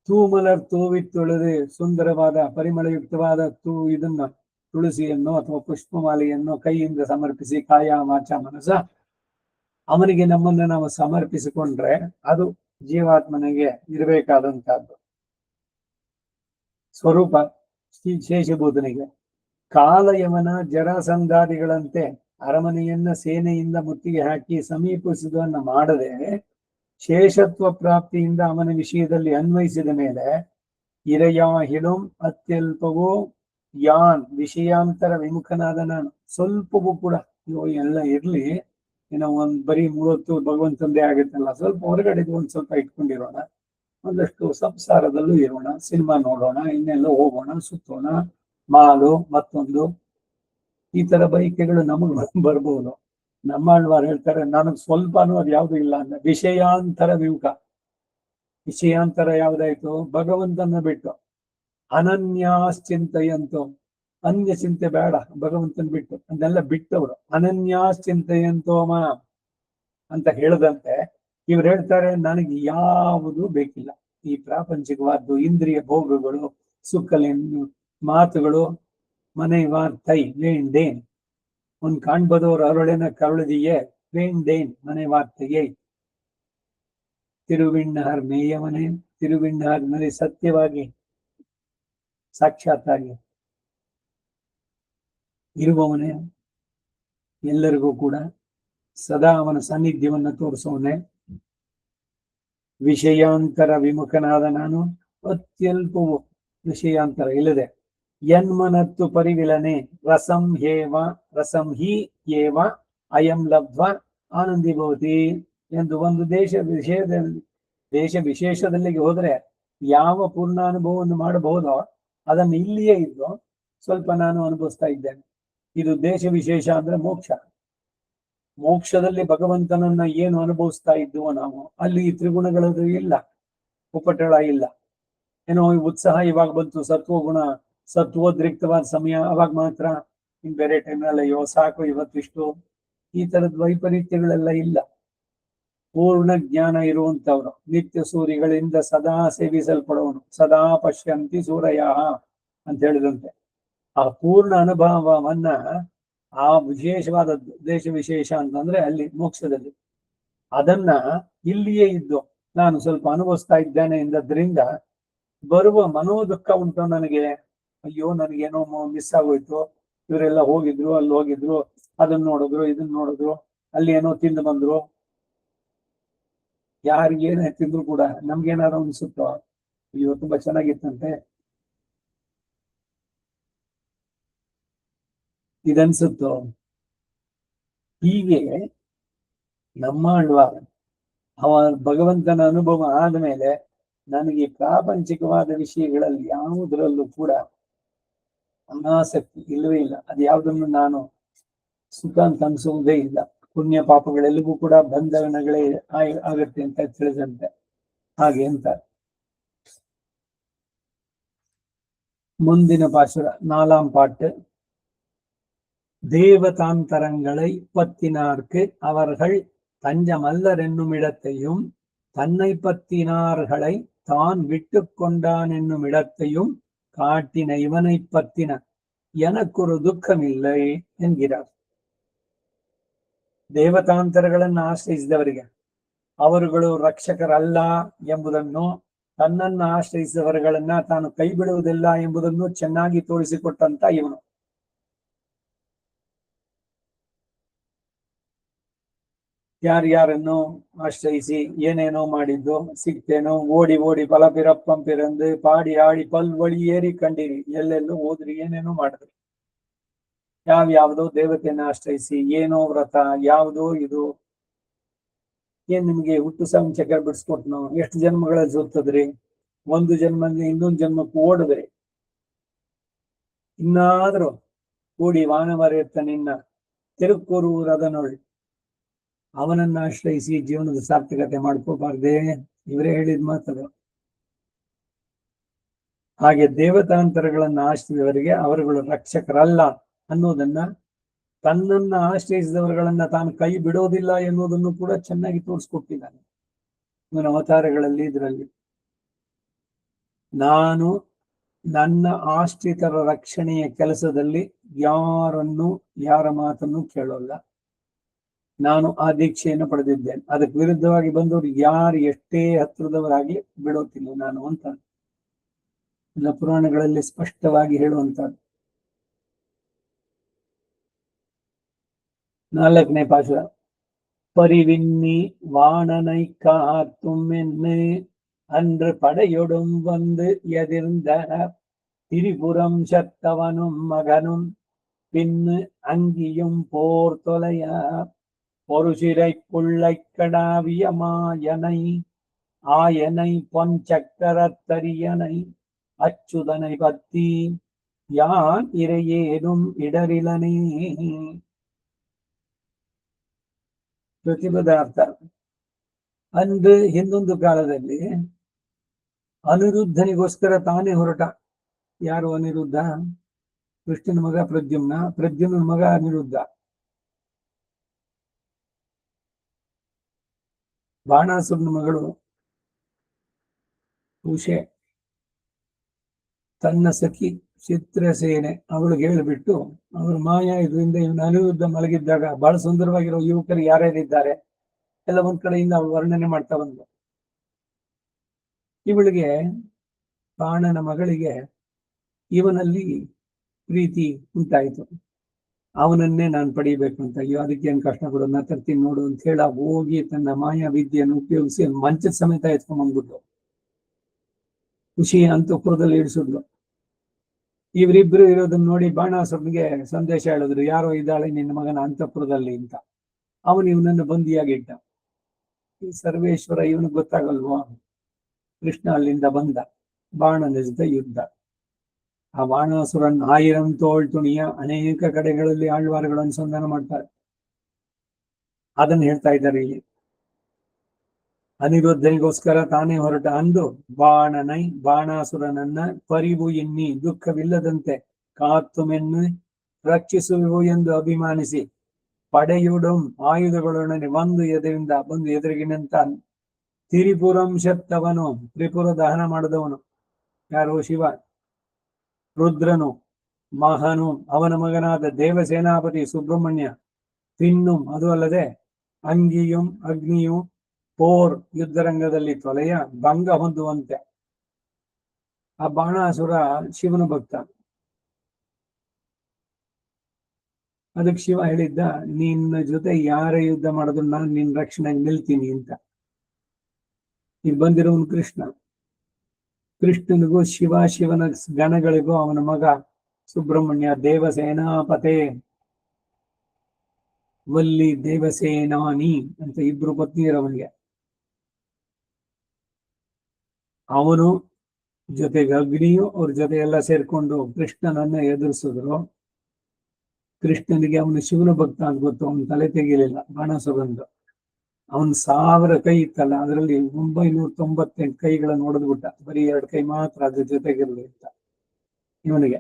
Speaker 1: ತೂಮಲರ್ ತೂವಿತ್ತೊಳೆದು ಸುಂದರವಾದ ಪರಿಮಳಯುಕ್ತವಾದ ಇದನ್ನ ತುಳಸಿಯನ್ನು ಅಥವಾ ಪುಷ್ಪಮಾಲೆಯನ್ನು ಕೈಯಿಂದ ಸಮರ್ಪಿಸಿ ಕಾಯ ವಾಚ ಮನಸ ಅವನಿಗೆ ನಮ್ಮನ್ನು ನಾವು ಸಮರ್ಪಿಸಿಕೊಂಡ್ರೆ ಅದು ಜೀವಾತ್ಮನಿಗೆ ಇರಬೇಕಾದಂತಹದ್ದು ಸ್ವರೂಪ. ಶೇಷಭೂತನಿಗೆ ಕಾಲಯವನ ಜರಾಸಂಧಾದಿಗಳಂತೆ ಅರಮನೆಯನ್ನ ಸೇನೆಯಿಂದ ಮುತ್ತಿಗೆ ಹಾಕಿ ಸಮೀಪಿಸುವುದನ್ನು ಮಾಡದೆ ಶೇಷತ್ವ ಪ್ರಾಪ್ತಿಯಿಂದ ಅವನ ವಿಷಯದಲ್ಲಿ ಅನ್ವಯಿಸಿದ ಮೇಲೆ ಇರಯಾಹಿಳುಂ ಅತ್ಯಲ್ಪವೋ ಯಾನ್ ವಿಷಯಾಂತರ ವಿಮುಖನಾದ ನಾನು. ಸ್ವಲ್ಪವೂ ಕೂಡ ಎಲ್ಲ ಇರ್ಲಿ, ಏನೋ ಬರೀ 30 ಭಗವಂತಂದೇ ಆಗುತ್ತಲ್ಲ, ಸ್ವಲ್ಪ ಹೊರಗಡೆ ಸ್ವಲ್ಪ ಇಟ್ಕೊಂಡಿರೋಣ, ಒಂದಷ್ಟು ಸಂಸಾರದಲ್ಲೂ ಇರೋಣ, ಸಿನಿಮಾ ನೋಡೋಣ, ಇನ್ನೆಲ್ಲ ಹೋಗೋಣ, ಸುತ್ತೋಣ, ಮಾಲು ಮತ್ತೊಂದು ಈ ತರ ಬೈಕೆಗಳು ನಮಗ್ ಬರ್ಬೋದು. ನಮ್ಮಾಳ್ವಾರ್ ಹೇಳ್ತಾರೆ, ನನಗ್ ಸ್ವಲ್ಪನೂ ಅದು ಯಾವ್ದು ಇಲ್ಲ ಅಂದ್ರೆ ವಿಷಯಾಂತರ ವಿಮುಖ. ವಿಷಯಾಂತರ ಯಾವ್ದಾಯ್ತು? ಭಗವಂತನ ಬಿಟ್ಟು. ಅನನ್ಯಾಶ್ಚಿಂತೆಯಂತು, ಅನ್ಯ ಚಿಂತೆ ಬೇಡ, ಭಗವಂತನ ಬಿಟ್ಟು ಅದನ್ನೆಲ್ಲ ಬಿಟ್ಟವರು. ಅನನ್ಯಾಶ್ಚಿಂತೆಯಂತೋಮ ಅಂತ ಹೇಳದಂತೆ ಇವ್ರು ಹೇಳ್ತಾರೆ, ನನಗೆ ಯಾವುದು ಬೇಕಿಲ್ಲ. ಈ ಪ್ರಾಪಂಚಿಕವಾದ್ದು, ಇಂದ್ರಿಯ ಭೋಗಗಳು, ಸುಕ್ಕಲಿನ ಮಾತುಗಳು, ಮನೆ ವಾರ್ತೆ ವೇಂಡೇನ್. ಉನ್ ಕಾಣ್ಬದವ್ರು ಅರಳಿನ ಕರುಳದಿಯೇ ವೇಂಡೇನ್ ಮನೆ ವಾರ್ತೆಯೇ. ತಿರುವಿಣ್ಣಹರ್ ಮೇಯವನೇ, ತಿರುವಿಣ್ಣಹರ್ನಲ್ಲಿ ಸತ್ಯವಾಗಿ ಸಾಕ್ಷಾತ್ತಾಗಿ ಇರುವವನೇ, ಎಲ್ಲರಿಗೂ ಕೂಡ ಸದಾ ಅವನ ಸಾನ್ನಿಧ್ಯವನ್ನು ತೋರಿಸೋನೆ. ವಿಷಯಾಂತರ ವಿಮುಖನಾದ ನಾನು ಅತ್ಯಲ್ಪವು, ವಿಷಯಾಂತರ ಇಲ್ಲದೆ. ಯನ್ಮನತ್ತು ಪರಿವಿಲನೆ ರಸಂ ಹಿ ಏವ ಅಯಂ ಲಬ್ಧ್ವ ಆನಂದಿ ಭವತಿ ಎಂದು. ಒಂದು ದೇಶ ವಿಶೇಷದಲ್ಲಿಗೆ ಹೋದ್ರೆ ಯಾವ ಪೂರ್ಣಾನುಭವವನ್ನು ಮಾಡಬಹುದೋ ಅದನ್ನು ಇಲ್ಲಿಯೇ ಇದ್ದು ಸ್ವಲ್ಪ ನಾನು ಅನುಭವಿಸ್ತಾ ಇದ್ದೇನೆ. ಇದು ದೇಶ ವಿಶೇಷ ಅಂದ್ರೆ ಮೋಕ್ಷ. ಮೋಕ್ಷದಲ್ಲಿ ಭಗವಂತನನ್ನ ಏನು ಅನುಭವಿಸ್ತಾ ಇದ್ದುವೋ ನಾವು, ಅಲ್ಲಿ ತ್ರಿಗುಣಗಳದ್ದು ಇಲ್ಲ, ಉಪಟಳ ಇಲ್ಲ. ಏನೋ ಉತ್ಸಾಹ ಇವಾಗ ಬಂತು, ಸತ್ವಗುಣ ಸತ್ವೋದ್ರಿಕ್ತವಾದ ಸಮಯ, ಅವಾಗ ಮಾತ್ರ. ಇನ್ ಬೇರೆ ಟೈಮ್ನಲ್ಲಿ ಅಯ್ಯೋ ಸಾಕು ಇವತ್ತಿಷ್ಟು, ಈ ತರದ ವೈಪರೀತ್ಯಗಳೆಲ್ಲ ಇಲ್ಲ. ಪೂರ್ಣ ಜ್ಞಾನ ಇರುವಂತವ್ರು, ನಿತ್ಯ ಸೂರಿಗಳಿಂದ ಸದಾ ಸೇವಿಸಲ್ಪಡುವನು, ಸದಾ ಪಶ್ಯಂತಿ ಸೂರಯ ಅಂತ ಹೇಳಿದಂತೆ. ಆ ಪೂರ್ಣ ಅನುಭವವನ್ನ, ಆ ವಿಶೇಷವಾದದ್ದು ದೇಶ ವಿಶೇಷ ಅಂತಂದ್ರೆ ಅಲ್ಲಿ ಮೋಕ್ಷದಲ್ಲಿ, ಅದನ್ನ ಇಲ್ಲಿಯೇ ಇದ್ದು ನಾನು ಸ್ವಲ್ಪ ಅನುಭವಿಸ್ತಾ ಇದ್ದೇನೆ ಎಂದದ್ರಿಂದ ಬರುವ ಮನೋದುಃಖ ಉಂಟು ನನಗೆ. ಅಯ್ಯೋ ನನಗೇನೋ ಮಿಸ್ ಆಗೋಯ್ತು, ಇವರೆಲ್ಲ ಹೋಗಿದ್ರು, ಅಲ್ಲಿ ಹೋಗಿದ್ರು, ಅದನ್ನ ನೋಡಿದ್ರು, ಇದನ್ನ ನೋಡಿದ್ರು, ಅಲ್ಲಿ ಏನೋ ತಿಂದು ಬಂದ್ರು. ಯಾರಿಗೇನೇ ತಿಂದ್ರು ಕೂಡ ನಮ್ಗೇನಾದ್ರು ಅನ್ಸುತ್ತೋ, ಅಯ್ಯೋ ತುಂಬಾ ಚೆನ್ನಾಗಿತ್ತಂತೆ ಇದನ್ಸುತ್ತೋ. ಹೀಗೆ ನಮ್ಮ ಅವ ಭಗವಂತನ ಅನುಭವ ಆದ್ಮೇಲೆ ನನಗೆ ಪ್ರಾಪಂಚಿಕವಾದ ವಿಷಯಗಳಲ್ಲಿ ಯಾವುದರಲ್ಲೂ ಕೂಡ ಅನಾಸಕ್ತಿ ಇಲ್ಲವೇ ಇಲ್ಲ. ಅದು ಯಾವುದನ್ನು ನಾನು ಸುಖ ಅಂತ ಅನ್ಸುವುದೇ ಇಲ್ಲ. ಪುಣ್ಯ ಪಾಪಗಳೆಲ್ಲವೂ ಕೂಡ ಬಂಧನಗಳೇ ಆಗತ್ತೆ ಅಂತ ತಿಳಿದಂತೆ ಹಾಗೆ ಅಂತ. ಮುಂದಿನ ಪಾಶುರ 4ஆம் பாட்டு. தேவதாந்தரங்களை 24 அவர்கள் தஞ்சமல்லரென்னுமிடத்தையும் தன்னை பத்தினார்களை தான் விட்டு கொண்டான் என்னுமிடத்தையும் காட்டின இவனை பத்தின எனக்கொரு துக்கமில்லை என்கிறார். ದೇವತಾಂತರಗಳನ್ನು ಆಶ್ರಯಿಸಿದವರಿಗೆ ಅವರುಗಳು ರಕ್ಷಕರಲ್ಲ ಎಂಬುದನ್ನು, ತನ್ನನ್ನು ಆಶ್ರಯಿಸಿದವರುಗಳನ್ನ ತಾನು ಕೈ ಬಿಡುವುದಿಲ್ಲ ಎಂಬುದನ್ನು ಚೆನ್ನಾಗಿ ತೋರಿಸಿಕೊಟ್ಟಂತ ಇವನು. ಯಾರ್ಯಾರನ್ನು ಆಶ್ರಯಿಸಿ ಏನೇನೋ ಮಾಡಿದ್ದು, ಸಿಕ್ತೇನೋ, ಓಡಿ ಓಡಿ ಪಲಪಿರಪ್ಪಂಪಿರಂದು ಪಾಡಿ ಆಡಿ ಪಲ್ವಳಿ ಏರಿ ಕಂಡಿರಿ, ಎಲ್ಲೆಲ್ಲೋ ಹೋದ್ರಿ, ಏನೇನೋ ಮಾಡಿದ್ರಿ. ಯಾವ್ಯಾವ್ದೋ ದೇವತೆಯನ್ನ ಆಶ್ರಯಿಸಿ ಏನೋ ವ್ರತ, ಯಾವುದೋ ಇದು, ಏನ್ ನಿಮ್ಗೆ ಹುಟ್ಟು ಸಂಚಕರ ಬಿಡಿಸ್ಕೊಟ್ನೋ, ಎಷ್ಟು ಜನ್ಮಗಳಲ್ಲಿ ಸುತ್ತದ್ರಿ, ಒಂದು ಜನ್ಮದಿಂದ ಇನ್ನೊಂದು ಜನ್ಮಕ್ಕೆ ಓಡಿದ್ರಿ. ಇನ್ನಾದ್ರೂ ಕೂಡಿ ವಾನವರೆತ್ತ ನಿನ್ನ ತಿರುಕೂರುವುದನೊಳ್ ಅವನನ್ನ ಆಶ್ರಯಿಸಿ ಜೀವನದ ಸಾರ್ಥಕತೆ ಮಾಡ್ಕೋಬಾರ್ದೆ. ಇವರೇ ಹೇಳಿದ ಮಾತದು. ಹಾಗೆ ದೇವತಾಂತರಗಳನ್ನ ಆಶ್ರಯಿಸಿದವರಿಗೆ ಅವರುಗಳು ರಕ್ಷಕರಲ್ಲ ಅನ್ನೋದನ್ನ, ತನ್ನನ್ನ ಆಶ್ರಯಿಸಿದವರುಗಳನ್ನ ತಾನು ಕೈ ಬಿಡೋದಿಲ್ಲ ಎನ್ನುವುದನ್ನು ಕೂಡ ಚೆನ್ನಾಗಿ ತೋರಿಸ್ಕೊಟ್ಟಿದ್ದಾನೆ ಇವನ ಅವತಾರಗಳಲ್ಲಿ. ಇದರಲ್ಲಿ ನಾನು ನನ್ನ ಆಶ್ರಿತರ ರಕ್ಷಣೆಯ ಕೆಲಸದಲ್ಲಿ ಯಾರ ಮಾತನ್ನು ಕೇಳೋಲ್ಲ. ನಾನು ಆ ದೀಕ್ಷೆಯನ್ನು ಪಡೆದಿದ್ದೇನೆ. ಅದಕ್ಕೆ ವಿರುದ್ಧವಾಗಿ ಬಂದವರು ಯಾರು ಎಷ್ಟೇ ಹತ್ತಿರದವರಾಗಿ ಬಿಡೋತಿಲ್ಲ ನಾನು ಅಂತ ಪುರಾಣಗಳಲ್ಲಿ ಸ್ಪಷ್ಟವಾಗಿ ಹೇಳುವಂತದ್ದು. 4ನೇ ಪಾಶುರ. ಪರಿವಿನ್ನி வாணனை காத்தும் என்ன அன்று படையொடும் வந்து எதிர்ந்த திரிபுரம் சத்தவனும் மகனும் பின்னு அங்கியும் போர் தொலைய பொருசிறை புள்ளை கடாவிய மாயனை ஆயனை பொன் சக்கரத்தரியனை அச்சுதனை பத்தி யான் இறையேனும் இடரிலனே. ಪ್ರತಿಪದಾರ್ಥ. ಅಂದು ಹಿಂದೊಂದು ಕಾಲದಲ್ಲಿ ಅನಿರುದ್ಧನಿಗೋಸ್ಕರ ತಾನೇ ಹೊರಟ. ಯಾರು ಅನಿರುದ್ಧ? ಕೃಷ್ಣನ ಮಗ ಪ್ರದ್ಯುಮ್ನ, ಪ್ರದ್ಯುಮ್ನ ಮಗ ಅನಿರುದ್ಧ. ಬಾಣಾಸುರನ ಮಗಳು ಉಷೆ ತನ್ನ ಸಖಿ ಚಿತ್ರಸೇನೆ ಅವಳಿಗೆ ಹೇಳಿಬಿಟ್ಟು, ಅವ್ರ ಮಾಯ ಇದರಿಂದ ಇವನು ಅನಿರುದ್ಧ ಮಲಗಿದ್ದಾಗ ಬಹಳ ಸುಂದರವಾಗಿರೋ ಯುವಕರು ಯಾರ್ಯಾರಿದ್ದಾರೆ ಎಲ್ಲ ಒಂದ್ ಕಡೆಯಿಂದ ಅವಳು ವರ್ಣನೆ ಮಾಡ್ತಾ ಬಂದು, ಇವಳಿಗೆ ಬಾಣನ ಮಗಳಿಗೆ ಇವನಲ್ಲಿ ಪ್ರೀತಿ ಉಂಟಾಯಿತು. ಅವನನ್ನೇ ನಾನು ಪಡಿಬೇಕು ಅಂತ. ಅಯ್ಯೋ ಅದಕ್ಕೇನು ಕಷ್ಟ ಕೊಡು, ನಾ ತರ್ತೀನಿ ನೋಡು ಅಂತ ಹೇಳ ಹೋಗಿ ತನ್ನ ಮಾಯಾ ವಿದ್ಯೆಯನ್ನು ಉಪಯೋಗಿಸಿ ಮಂಚದ ಸಮೇತ ಎತ್ಕೊಂಡ್ಬಂದ್ಬಿಟ್ಟು ಖುಷಿಯ ಅಂತಃಪುರದಲ್ಲಿ ಇಡಿಸಿದ್ಲು. ಇವರಿಬ್ರು ಇರೋದನ್ನ ನೋಡಿ ಬಾಣಾಸುರನಿಗೆ ಸಂದೇಶ ಹೇಳಿದ್ರು, ಯಾರೋ ಇದ್ದಾಳೆ ನಿನ್ನ ಮಗನ ಅಂತಃಪುರದಲ್ಲಿ ಅಂತ. ಅವನು ಇವನನ್ನು ಬಂದಿಯಾಗಿಟ್ಟ. ಈ ಸರ್ವೇಶ್ವರ ಇವನಿಗೆ ಗೊತ್ತಾಗಲ್ವಾ? ಕೃಷ್ಣ ಅಲ್ಲಿಂದ ಬಂದ, ಬಾಣನ ಜೊತೆ ಯುದ್ಧ. ಆ ಬಾಣಾಸುರನ್ 1000 ತೋಳ್ ತುಣಿಯ ಅನೇಕ ಕಡೆಗಳಲ್ಲಿ ಆಳ್ವಾರಗಳು ಅನುಸಂಧಾನ ಮಾಡ್ತಾರೆ. ಅದನ್ನ ಹೇಳ್ತಾ ಇದ್ದಾರೆ ಇಲ್ಲಿ. ಅನಿರುದ್ಧನಿಗೋಸ್ಕರ ತಾನೇ ಹೊರಟ ಅಂದು ಬಾಣನೈ ಬಾಣಾಸುರನನ್ನ ಪರಿವು ಎನ್ನಿ ದುಃಖವಿಲ್ಲದಂತೆ ಕಾತ್ತುಮೆನ್ನು ರಕ್ಷಿಸುವು ಎಂದು ಅಭಿಮಾನಿಸಿ ಪಡೆಯುಡು ಆಯುಧಗಳೊಡನೆ ಬಂದು ಎದುರಿಗಿನಂತ ತಿರಿಪುರಂಶತ್ತವನು, ತ್ರಿಪುರ ದಹನ ಮಾಡಿದವನು ಯಾರು? ಶಿವ. ರುದ್ರನು, ಮಹನು, ಅವನ ಮಗನಾದ ದೇವಸೇನಾಪತಿ ಸುಬ್ರಹ್ಮಣ್ಯ, ಪಿನ್ನು, ಅದು ಅಲ್ಲದೆ ಅಂಗಿಯು ಅಗ್ನಿಯು ಪೋರ್ ಯುದ್ಧರಂಗದಲ್ಲಿ ತೊಲೆಯ ಭಂಗ ಹೊಂದುವಂತೆ. ಆ ಬಾಣಾಸುರ ಶಿವನ ಭಕ್ತ. ಅದಕ್ಕೆ ಶಿವ ಹೇಳಿದ್ದ, ನಿನ್ನ ಜೊತೆ ಯಾರೇ ಯುದ್ಧ ಮಾಡಿದ್ರು ನಾನು ನಿನ್ನ ರಕ್ಷಣೆಗೆ ನಿಲ್ತೀನಿ ಅಂತ. ಈಗ ಬಂದಿರೋನು ಕೃಷ್ಣ. ಕೃಷ್ಣನಿಗೂ ಶಿವನ ಗಣಗಳಿಗೂ ಅವನ ಮಗ ಸುಬ್ರಹ್ಮಣ್ಯ ದೇವಸೇನಾಪತೆ, ವಲ್ಲಿ ದೇವಸೇನಾನಿ ಅಂತ ಇಬ್ರು ಪತ್ನಿಯರವನಿಗೆ. ಅವನು ಜೊತೆಗೆ ಅಗ್ನಿಯು ಅವ್ರ ಜೊತೆ ಎಲ್ಲ ಸೇರ್ಕೊಂಡು ಕೃಷ್ಣನನ್ನ ಎದುರಿಸಿದ್ರು. ಕೃಷ್ಣನಿಗೆ ಅವನು ಶಿವನ ಭಕ್ತ ಅಂತ ಗೊತ್ತು, ಅವನು ತಲೆ ತೆಗಿಲಿಲ್ಲ ಬಾಣಾಸುರಂದು. ಅವನ್ 1000 ಕೈ ಇತ್ತಲ್ಲ, ಅದರಲ್ಲಿ 998 ಕೈಗಳನ್ನು ಹೊಡೆದ್ಬಿಟ್ಟ. ಬರೀ 2 ಕೈ ಮಾತ್ರ ಅದ್ರ ಜೊತೆಗಿರ್ಲಿ ಅಂತ ಇವನಿಗೆ.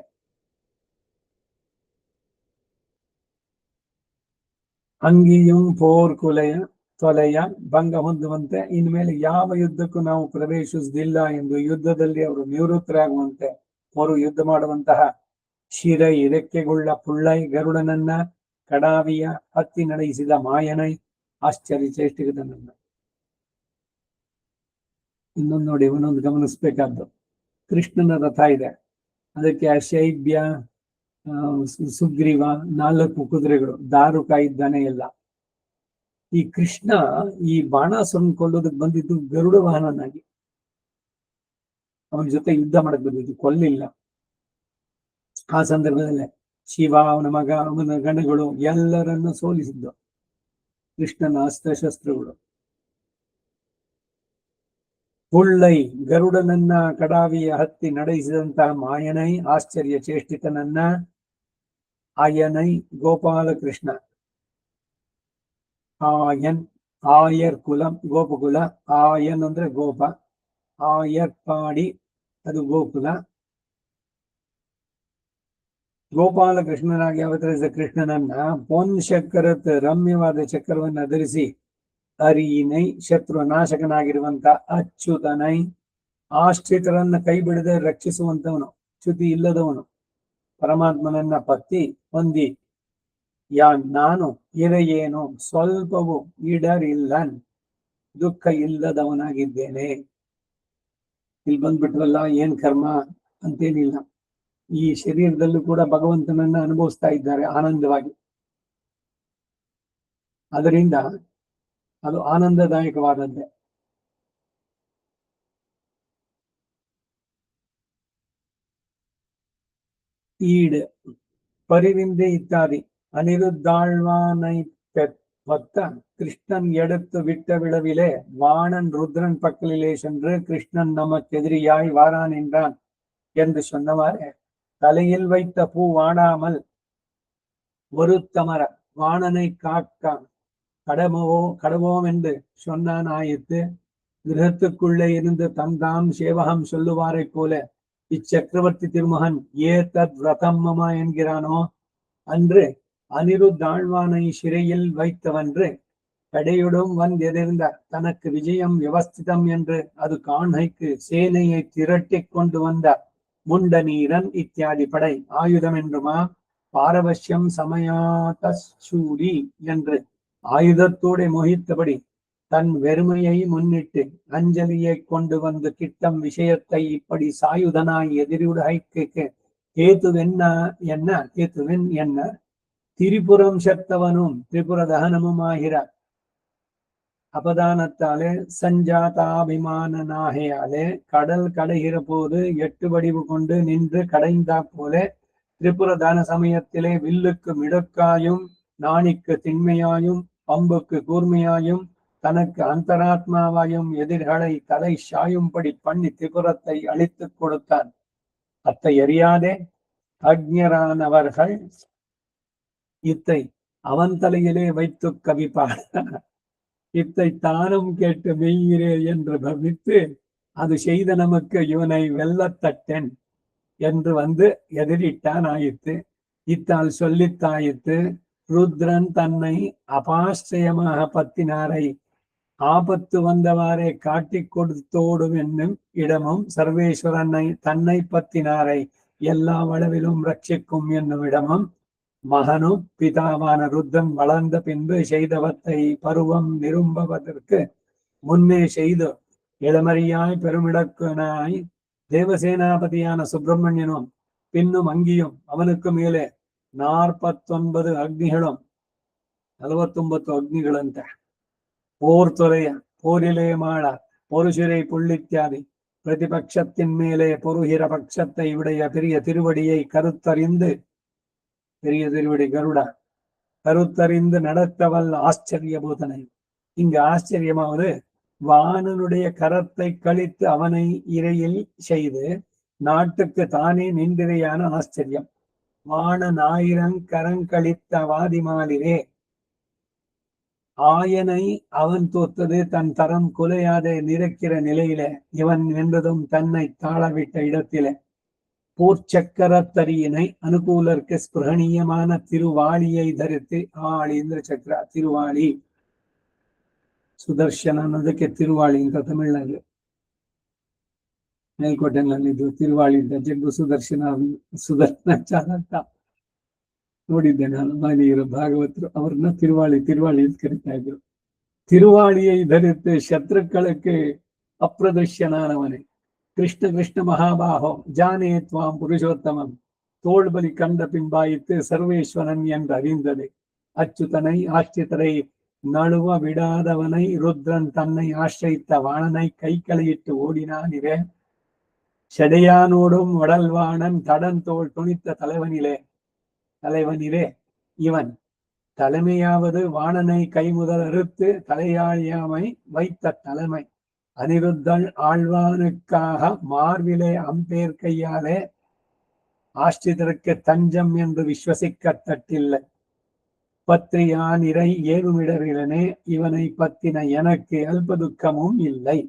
Speaker 1: ಅಂಗಿಯು ಪೋರ್ ತೊಲೆಯ ಭಂಗ ಹೊಂದುವಂತೆ, ಇನ್ಮೇಲೆ ಯಾವ ಯುದ್ಧಕ್ಕೂ ನಾವು ಪ್ರವೇಶಿಸುವುದಿಲ್ಲ ಎಂದು ಯುದ್ಧದಲ್ಲಿ ಅವರು ನಿವೃತ್ತರಾಗುವಂತೆ ಅವರು ಯುದ್ಧ ಮಾಡುವಂತಹ ಶಿರೈ ರೆಕ್ಕೆಗುಳ್ಳ ಪುಳ್ಳೈ ಗರುಡನನ್ನ ಕಡಾವಿಯ ಹತ್ತಿ ನಡೆಸಿದ ಮಾಯನೈ ಆಶ್ಚರ್ಯ ಚೇಷ್ಟಿಗದನನ್ನ. ಇನ್ನೊಂದು ನೋಡಿ, ಇವನೊಂದು ಗಮನಿಸ್ಬೇಕಾದ್ದು, ಕೃಷ್ಣನ ರಥ ಇದೆ, ಅದಕ್ಕೆ ಶೈಬ್ಯ, ಸುಗ್ರೀವ 4 ಕುದುರೆಗಳು, ದಾರುಕ ಇದ್ದಾನೆ ಎಲ್ಲ. ಈ ಕೃಷ್ಣ ಈ ಬಾಣಾಸುರನ್ ಕೊಲ್ಲೋದಕ್ಕೆ ಬಂದಿದ್ದು ಗರುಡ ವಾಹನನಾಗಿ, ಅವನ ಜೊತೆ ಯುದ್ಧ ಮಾಡಕ್ ಬಂದಿದ್ದು, ಕೊಲ್ಲಿಲ್ಲ. ಆ ಸಂದರ್ಭದಲ್ಲೇ ಶಿವ, ಅವನ ಮಗ, ಅವನ ಗಣಗಳು ಎಲ್ಲರನ್ನು ಸೋಲಿಸಿದ್ದು ಕೃಷ್ಣನ ಅಸ್ತ್ರಶಸ್ತ್ರಗಳು. ಪುಳ್ಳೈ ಗರುಡನನ್ನ ಕಡಾವಿಯ ಹತ್ತಿ ನಡೆಸಿದಂತಹ ಮಾಯನೈ ಆಶ್ಚರ್ಯ ಚೇಷ್ಟಿತನನ್ನ ಆಯನೈ ಗೋಪಾಲಕೃಷ್ಣ. ಆಯನ್ ಆಯರ್ ಕುಲಂ ಗೋಪಕುಲ, ಆಯನ್ ಅಂದ್ರೆ ಗೋಪ, ಆಯರ್ ಪಾಡಿ ಅದು ಗೋಕುಲ. ಗೋಪಾಲಕೃಷ್ಣನಾಗಿ ಅವತರಿಸಿದ ಕೃಷ್ಣನನ್ನ ಪೊನ್ ಚಕ್ರದ ರಮ್ಯವಾದ ಚಕ್ರವನ್ನ ಧರಿಸಿ ಅರಿನೈ ಶತ್ರು ನಾಶಕನಾಗಿರುವಂತ ಅಚ್ಯುತನೈ ಆಶ್ರಿತರನ್ನ ಕೈ ಬಿಡದೆ ರಕ್ಷಿಸುವಂತವನು, ಚ್ಯುತಿ ಇಲ್ಲದವನು, ಪರಮಾತ್ಮನನ್ನ ಪತ್ತಿ ಹೊಂದಿ ನಾನು ಇರೆಯೇನು ಸ್ವಲ್ಪವೂ ಇಡರಿಲ್ಲನ್ ದುಃಖ ಇಲ್ಲದವನಾಗಿದ್ದೇನೆ. ಇಲ್ಲಿ ಬಂದ್ಬಿಟ್ರಲ್ಲ, ಏನ್ ಕರ್ಮ ಅಂತೇನಿಲ್ಲ. ಈ ಶರೀರದಲ್ಲೂ ಕೂಡ ಭಗವಂತನನ್ನ ಅನುಭವಿಸ್ತಾ ಇದ್ದಾರೆ ಆನಂದವಾಗಿ. ಅದರಿಂದ ಅದು ಆನಂದದಾಯಕವಾದದ್ದೇ. ಈಡ್ ಪರಿವಿಂದೆ ಇತ್ಯಾದಿ அனிருத்தாழ்வானை ஒத்த கிருஷ்ணன் எடுத்து விட்ட விழவிலே வாணன் ருத்ரன் பக்கலிலே சென்று கிருஷ்ணன் நமக்கு எதிரியாய் வாரான் என்றான் என்று சொன்னவாறு தலையில் வைத்த பூ வாடாமல் ஒருத்தமர வாணனை காக்க கடவோம் என்று சொன்னான் ஆயித்து. கிரகத்துக்குள்ளே இருந்து தாம் சேவகம் சொல்லுவாரை போல இச்சக்கரவர்த்தி திருமகன் தத் விரதம் மமா என்கிறானோ அன்று அனிருத்தாழ்வானை சிறையில் வைத்தவன்று கடையுடும் வந்தெதிர்ந்த தனக்கு விஜயம் வியவஸ்திதம் என்று அது காண்கைக்கு சேனையை திரட்டி கொண்டு வந்த முண்ட நீரன் இத்தியாதி படை ஆயுதம் என்றுமா பாரவசியம் சமயாதூரி என்று ஆயுதத்தோடு மோகித்தபடி தன் வெறுமையை முன்னிட்டு அஞ்சலியை கொண்டு வந்து கிட்டம் விஷயத்தை இப்படி சாயுதனாய் எதிரியுடைக்கு கேத்துவென் என்ன திரிபுரம் செத்தவனும் திரிபுர தகனமுமாகிற அபதானத்தாலே சஞ்சாதாபிமானனாகையாலே கடல் கடைகிற போது 8 வடிவு கொண்டு நின்று கடைந்தா போல திரிபுரதான சமயத்திலே வில்லுக்கு மிடுக்காயும் நாணிக்கு திண்மையாயும் பம்புக்கு கூர்மையாயும் தனக்கு அந்தராத்மாவாயும் எதிர்களை தலை சாயும்படி பண்ணி திரிபுரத்தை அழித்துக் கொடுத்தான். அத்தை அறியாதே அக்ஞரானவர்கள் இத்தை அவன் தலையிலே வைத்து கவிப்பார். இத்தை தானும் கேட்டு மெய்கிறே என்று பவித்து அது செய்த நமக்கு இவனை வெல்லத்தட்டேன் என்று வந்து எதிரிட்டான் ஆயித்து. இத்தால் சொல்லித்தாயித்து ருத்ரன் தன்னை அபாஸ்ரயமாக பத்தினாரை ஆபத்து வந்தவாறே காட்டிக் கொடுத்தோடும் என்னும் இடமும் சர்வேஸ்வரனை தன்னை பத்தினாரை எல்லா அளவிலும் ரட்சிக்கும் என்னும் இடமும் மகனும் பிதாவான ருத்ரன் வளர்ந்த பின்பு செய்தவத்தை பருவம் நிரும்புவதற்கு முன்னே செய்து இளமறியாய் பெருமிடக்கனாய் தேவசேனாபதியான சுப்பிரமணியனும் பின்னும் அங்கியும் அவனுக்கு மேலே 49 அக்னிகளும் 49 அக்னிಗಳಂತ போர் தொலைய போரிலே மாள பொருசிறை புள்ளித்தியாதி பிரதிபட்சத்தின் மேலே பொருகிற பட்சத்தை உடைய பெரிய திருவடியை கருத்தறிந்து பெரிய திருவடி கருடா கருத்தறிந்து நடத்தவல்ல ஆச்சரிய பூதனை. இங்கு ஆச்சரியமாவது வாணனுடைய கரத்தை கழித்து அவனை இறையில் செய்து நாட்டுக்கு தானே நின்றிரையான ஆச்சரியம். வாணன் 1000 கரங்களித்த வாதிமாலிலே ஆயனை அவன் தோத்தது தன் தரம் குலையாதே நிற்கிற நிலையில இவன் வென்றதும் தன்னை தாழவிட்ட இடத்திலே போர்ச்சக்கரத்தரியினை அனுகூலருக்கு ஸ்பிருகணீயமான திருவாளியை தரித்து ஆளீந்திர சக்கர திருவாளி ಸುದರ್ಶನ ಅನ್ನೋದಕ್ಕೆ ತಿರುವಾಳಿ ಅಂತ ತಮಿಳ್ನಲ್ಲಿ ಮೇಲ್ಕೋಟೆನಲ್ಲಿದ್ದು ತಿರುವಾಳಿ ಅಂತ ಜಗ್ಗು ಸುದರ್ಶನ ಚಾಲಂತ ನೋಡಿದ್ದೆ ನಾನು. ಮನೆಯರು ಭಾಗವತರು ಅವ್ರನ್ನ ತಿರುವಾಳಿ ಅಂತ ಕರಿತಾ ಇದ್ರು. ತಿರುವಾಳಿயை ಧರಿத்து ಶತ್ರುக்களுக்கு அப்பிரதர்ஷனானவனே கிருஷ்ண கிருஷ்ண மகாபாகோ ஜானே துவாம் புருஷோத்தமம் தோள்பலி கண்ட பின்பாயித்து சர்வேஸ்வரன் என்று அறிந்தது. அச்சுதனை ஆஷ்டிதரை நழுவ விடாதவனை ருத்ரன் தன்னை ஆசிரித்த வாணனை கை களையிட்டு ஓடினான். இவே செடையானோடும் வடல்வாணன் தடன் தோல் துணித்த தலைவனிலே இவன் தலைமையாவது வாணனை கைமுதல் அறுத்து தலையாழியாமை வைத்த தலைமை. அனிருத்தன் ஆழ்வானுக்காக மார்பிலே அம்பேர் கையாலே ஆஷ்டிதருக்கு தஞ்சம் என்று விஸ்வசிக்க தட்டில்லை. பத்திரியான் இறை ஏழுமிடரிலனே இவனை பத்தின எனக்கு அல்ப துக்கமும் இல்லை.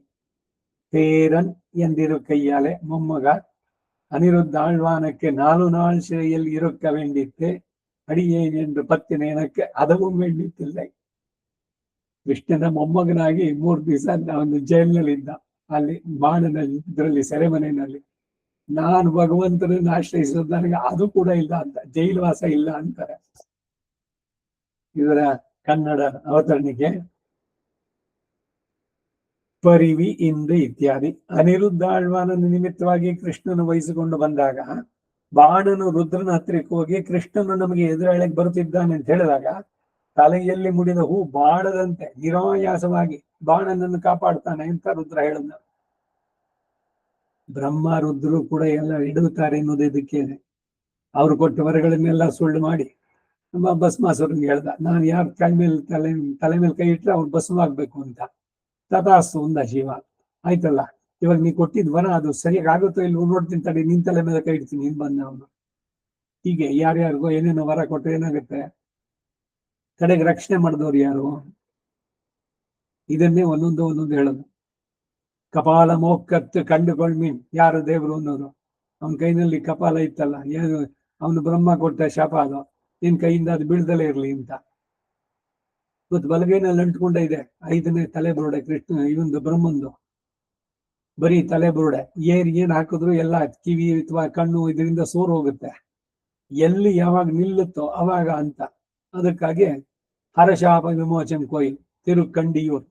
Speaker 1: பேரன் என்றிரு கையாலே மொம்மகார் அனிருத்த ஆழ்வானுக்கு 4 நாள் சிறையில் இருக்க வேண்டித்து அடியேன் என்று பத்தின எனக்கு ಅದவும் வேண்டித்தில்லை. ಕೃಷ್ಣನ ಮೊಮ್ಮಗನಾಗಿ 3 ದಿವಸ ಒಂದು ಜೈಲಿನಲ್ಲಿದ್ದ, ಅಲ್ಲಿ ಬಾಣನಲ್ಲಿ ಇದರಲ್ಲಿ ಸೆರೆಮನೆಯಲ್ಲಿ. ನಾನು ಭಗವಂತನನ್ನು ಆಶ್ರಯಿಸೋದು ನನಗೆ ಅದು ಕೂಡ ಇಲ್ಲ ಅಂತ, ಜೈಲುವಾಸ ಇಲ್ಲ ಅಂತಾರೆ ಇದರ ಕನ್ನಡ ಅವತರಣಿಕೆ. ಪರಿವಿ ಇಂದು ಇತ್ಯಾದಿ. ಅನಿರುದ್ಧ ಆಳ್ವಾನನ ನಿಮಿತ್ತವಾಗಿ ಕೃಷ್ಣನು ವಹಿಸಿಕೊಂಡು ಬಂದಾಗ ಬಾಣನು ರುದ್ರನ ಹತ್ತಿರಕ್ಕೆ ಹೋಗಿ ಕೃಷ್ಣನು ನಮಗೆ ಎದುರಾಳಿಗೆ ಬರುತ್ತಿದ್ದಾನೆ ಅಂತ ಹೇಳಿದಾಗ ತಲೆಯಲ್ಲಿ ಮುಡಿದ ಹೂ ಬಾಡದಂತೆ ನಿರಾಯಾಸವಾಗಿ ಬಾಣನನ್ನು ಕಾಪಾಡ್ತಾನೆ ಅಂತ ರುದ್ರ ಹೇಳಿದ. ಬ್ರಹ್ಮ ರುದ್ರರು ಕೂಡ ಎಲ್ಲ ಇಡುತ್ತಾರೆ ಎನ್ನುವುದು ಇದಕ್ಕೇನೆ. ಅವ್ರು ಕೊಟ್ಟ ವರಗಳನ್ನೆಲ್ಲ ಸುಳ್ಳು ಮಾಡಿ ಭಸ್ಮಾಸುರನ್ಗೆ ಹೇಳ್ದ, ನಾನು ಯಾರ ತಲೆ ಮೇಲೆ ಕೈ ಇಟ್ರೆ ಅವ್ರು ಭಸ್ಮಾಗ್ಬೇಕು ಅಂತ. ತಥಾಸ್ತು ಅಂದ ಶಿವ. ಆಯ್ತಲ್ಲ, ಇವಾಗ ನೀ ಕೊಟ್ಟಿದ್ ವರ ಅದು ಸರಿಯಾಗಿ ಆಗುತ್ತೋ ಇಲ್ವೋ ನೋಡ್ತೀನಿ ತಡಿ, ನಿನ್ ತಲೆ ಮೇಲೆ ಕೈ ಇಡ್ತೀನಿ, ನೀನ್ ಬಂದ ಅವನು ಹೀಗೆ ಯಾರ್ಯಾರಿಗೋ ಏನೇನೋ ವರ ಕೊಟ್ಟರೆ ಏನಾಗುತ್ತೆ, ಕಡೆಗೆ ರಕ್ಷಣೆ ಮಾಡಿದವ್ರು ಯಾರು? ಇದನ್ನೇ ಒಂದೊಂದು ಹೇಳೋದು. ಕಪಾಲ ಮೋಕ್ಕತ್ತು ಕಂಡುಕೊಳ್ಮೀನ್, ಯಾರು ದೇವರು ಅನ್ನೋದು. ಅವನ ಕೈನಲ್ಲಿ ಕಪಾಲ ಇತ್ತಲ್ಲ, ಏನು ಅವನು ಬ್ರಹ್ಮ ಕೊಟ್ಟ ಶಾಪ ಅದು, ನಿನ್ ಕೈಯಿಂದ ಅದು ಬೀಳ್ದಲೇ ಇರ್ಲಿ ಅಂತ. ಇವತ್ತು ಬಲಗೈನಲ್ಲಿ ಅಂಟ್ಕೊಂಡ ಇದೆ 5ನೇ ತಲೆ ಬುರುಡೆ ಕೃಷ್ಣ, ಇವೊಂದು ಬ್ರಹ್ಮಂದು ಬರೀ ತಲೆ ಬುರುಡೆ. ಏನ್ ಹಾಕಿದ್ರು ಎಲ್ಲ ಕಿವಿ ಅಥವಾ ಕಣ್ಣು ಇದರಿಂದ ಸೋರು ಹೋಗುತ್ತೆ. ಎಲ್ಲಿ ಯಾವಾಗ ನಿಲ್ಲುತ್ತೋ ಅವಾಗ ಅಂತ. ಅದಕ್ಕಾಗಿ ಹರಶಾಪ ವಿಮೋಚನ್ ಕೊಯ್ಲ್ ತಿರುಕಂಡಿಯೂರ್,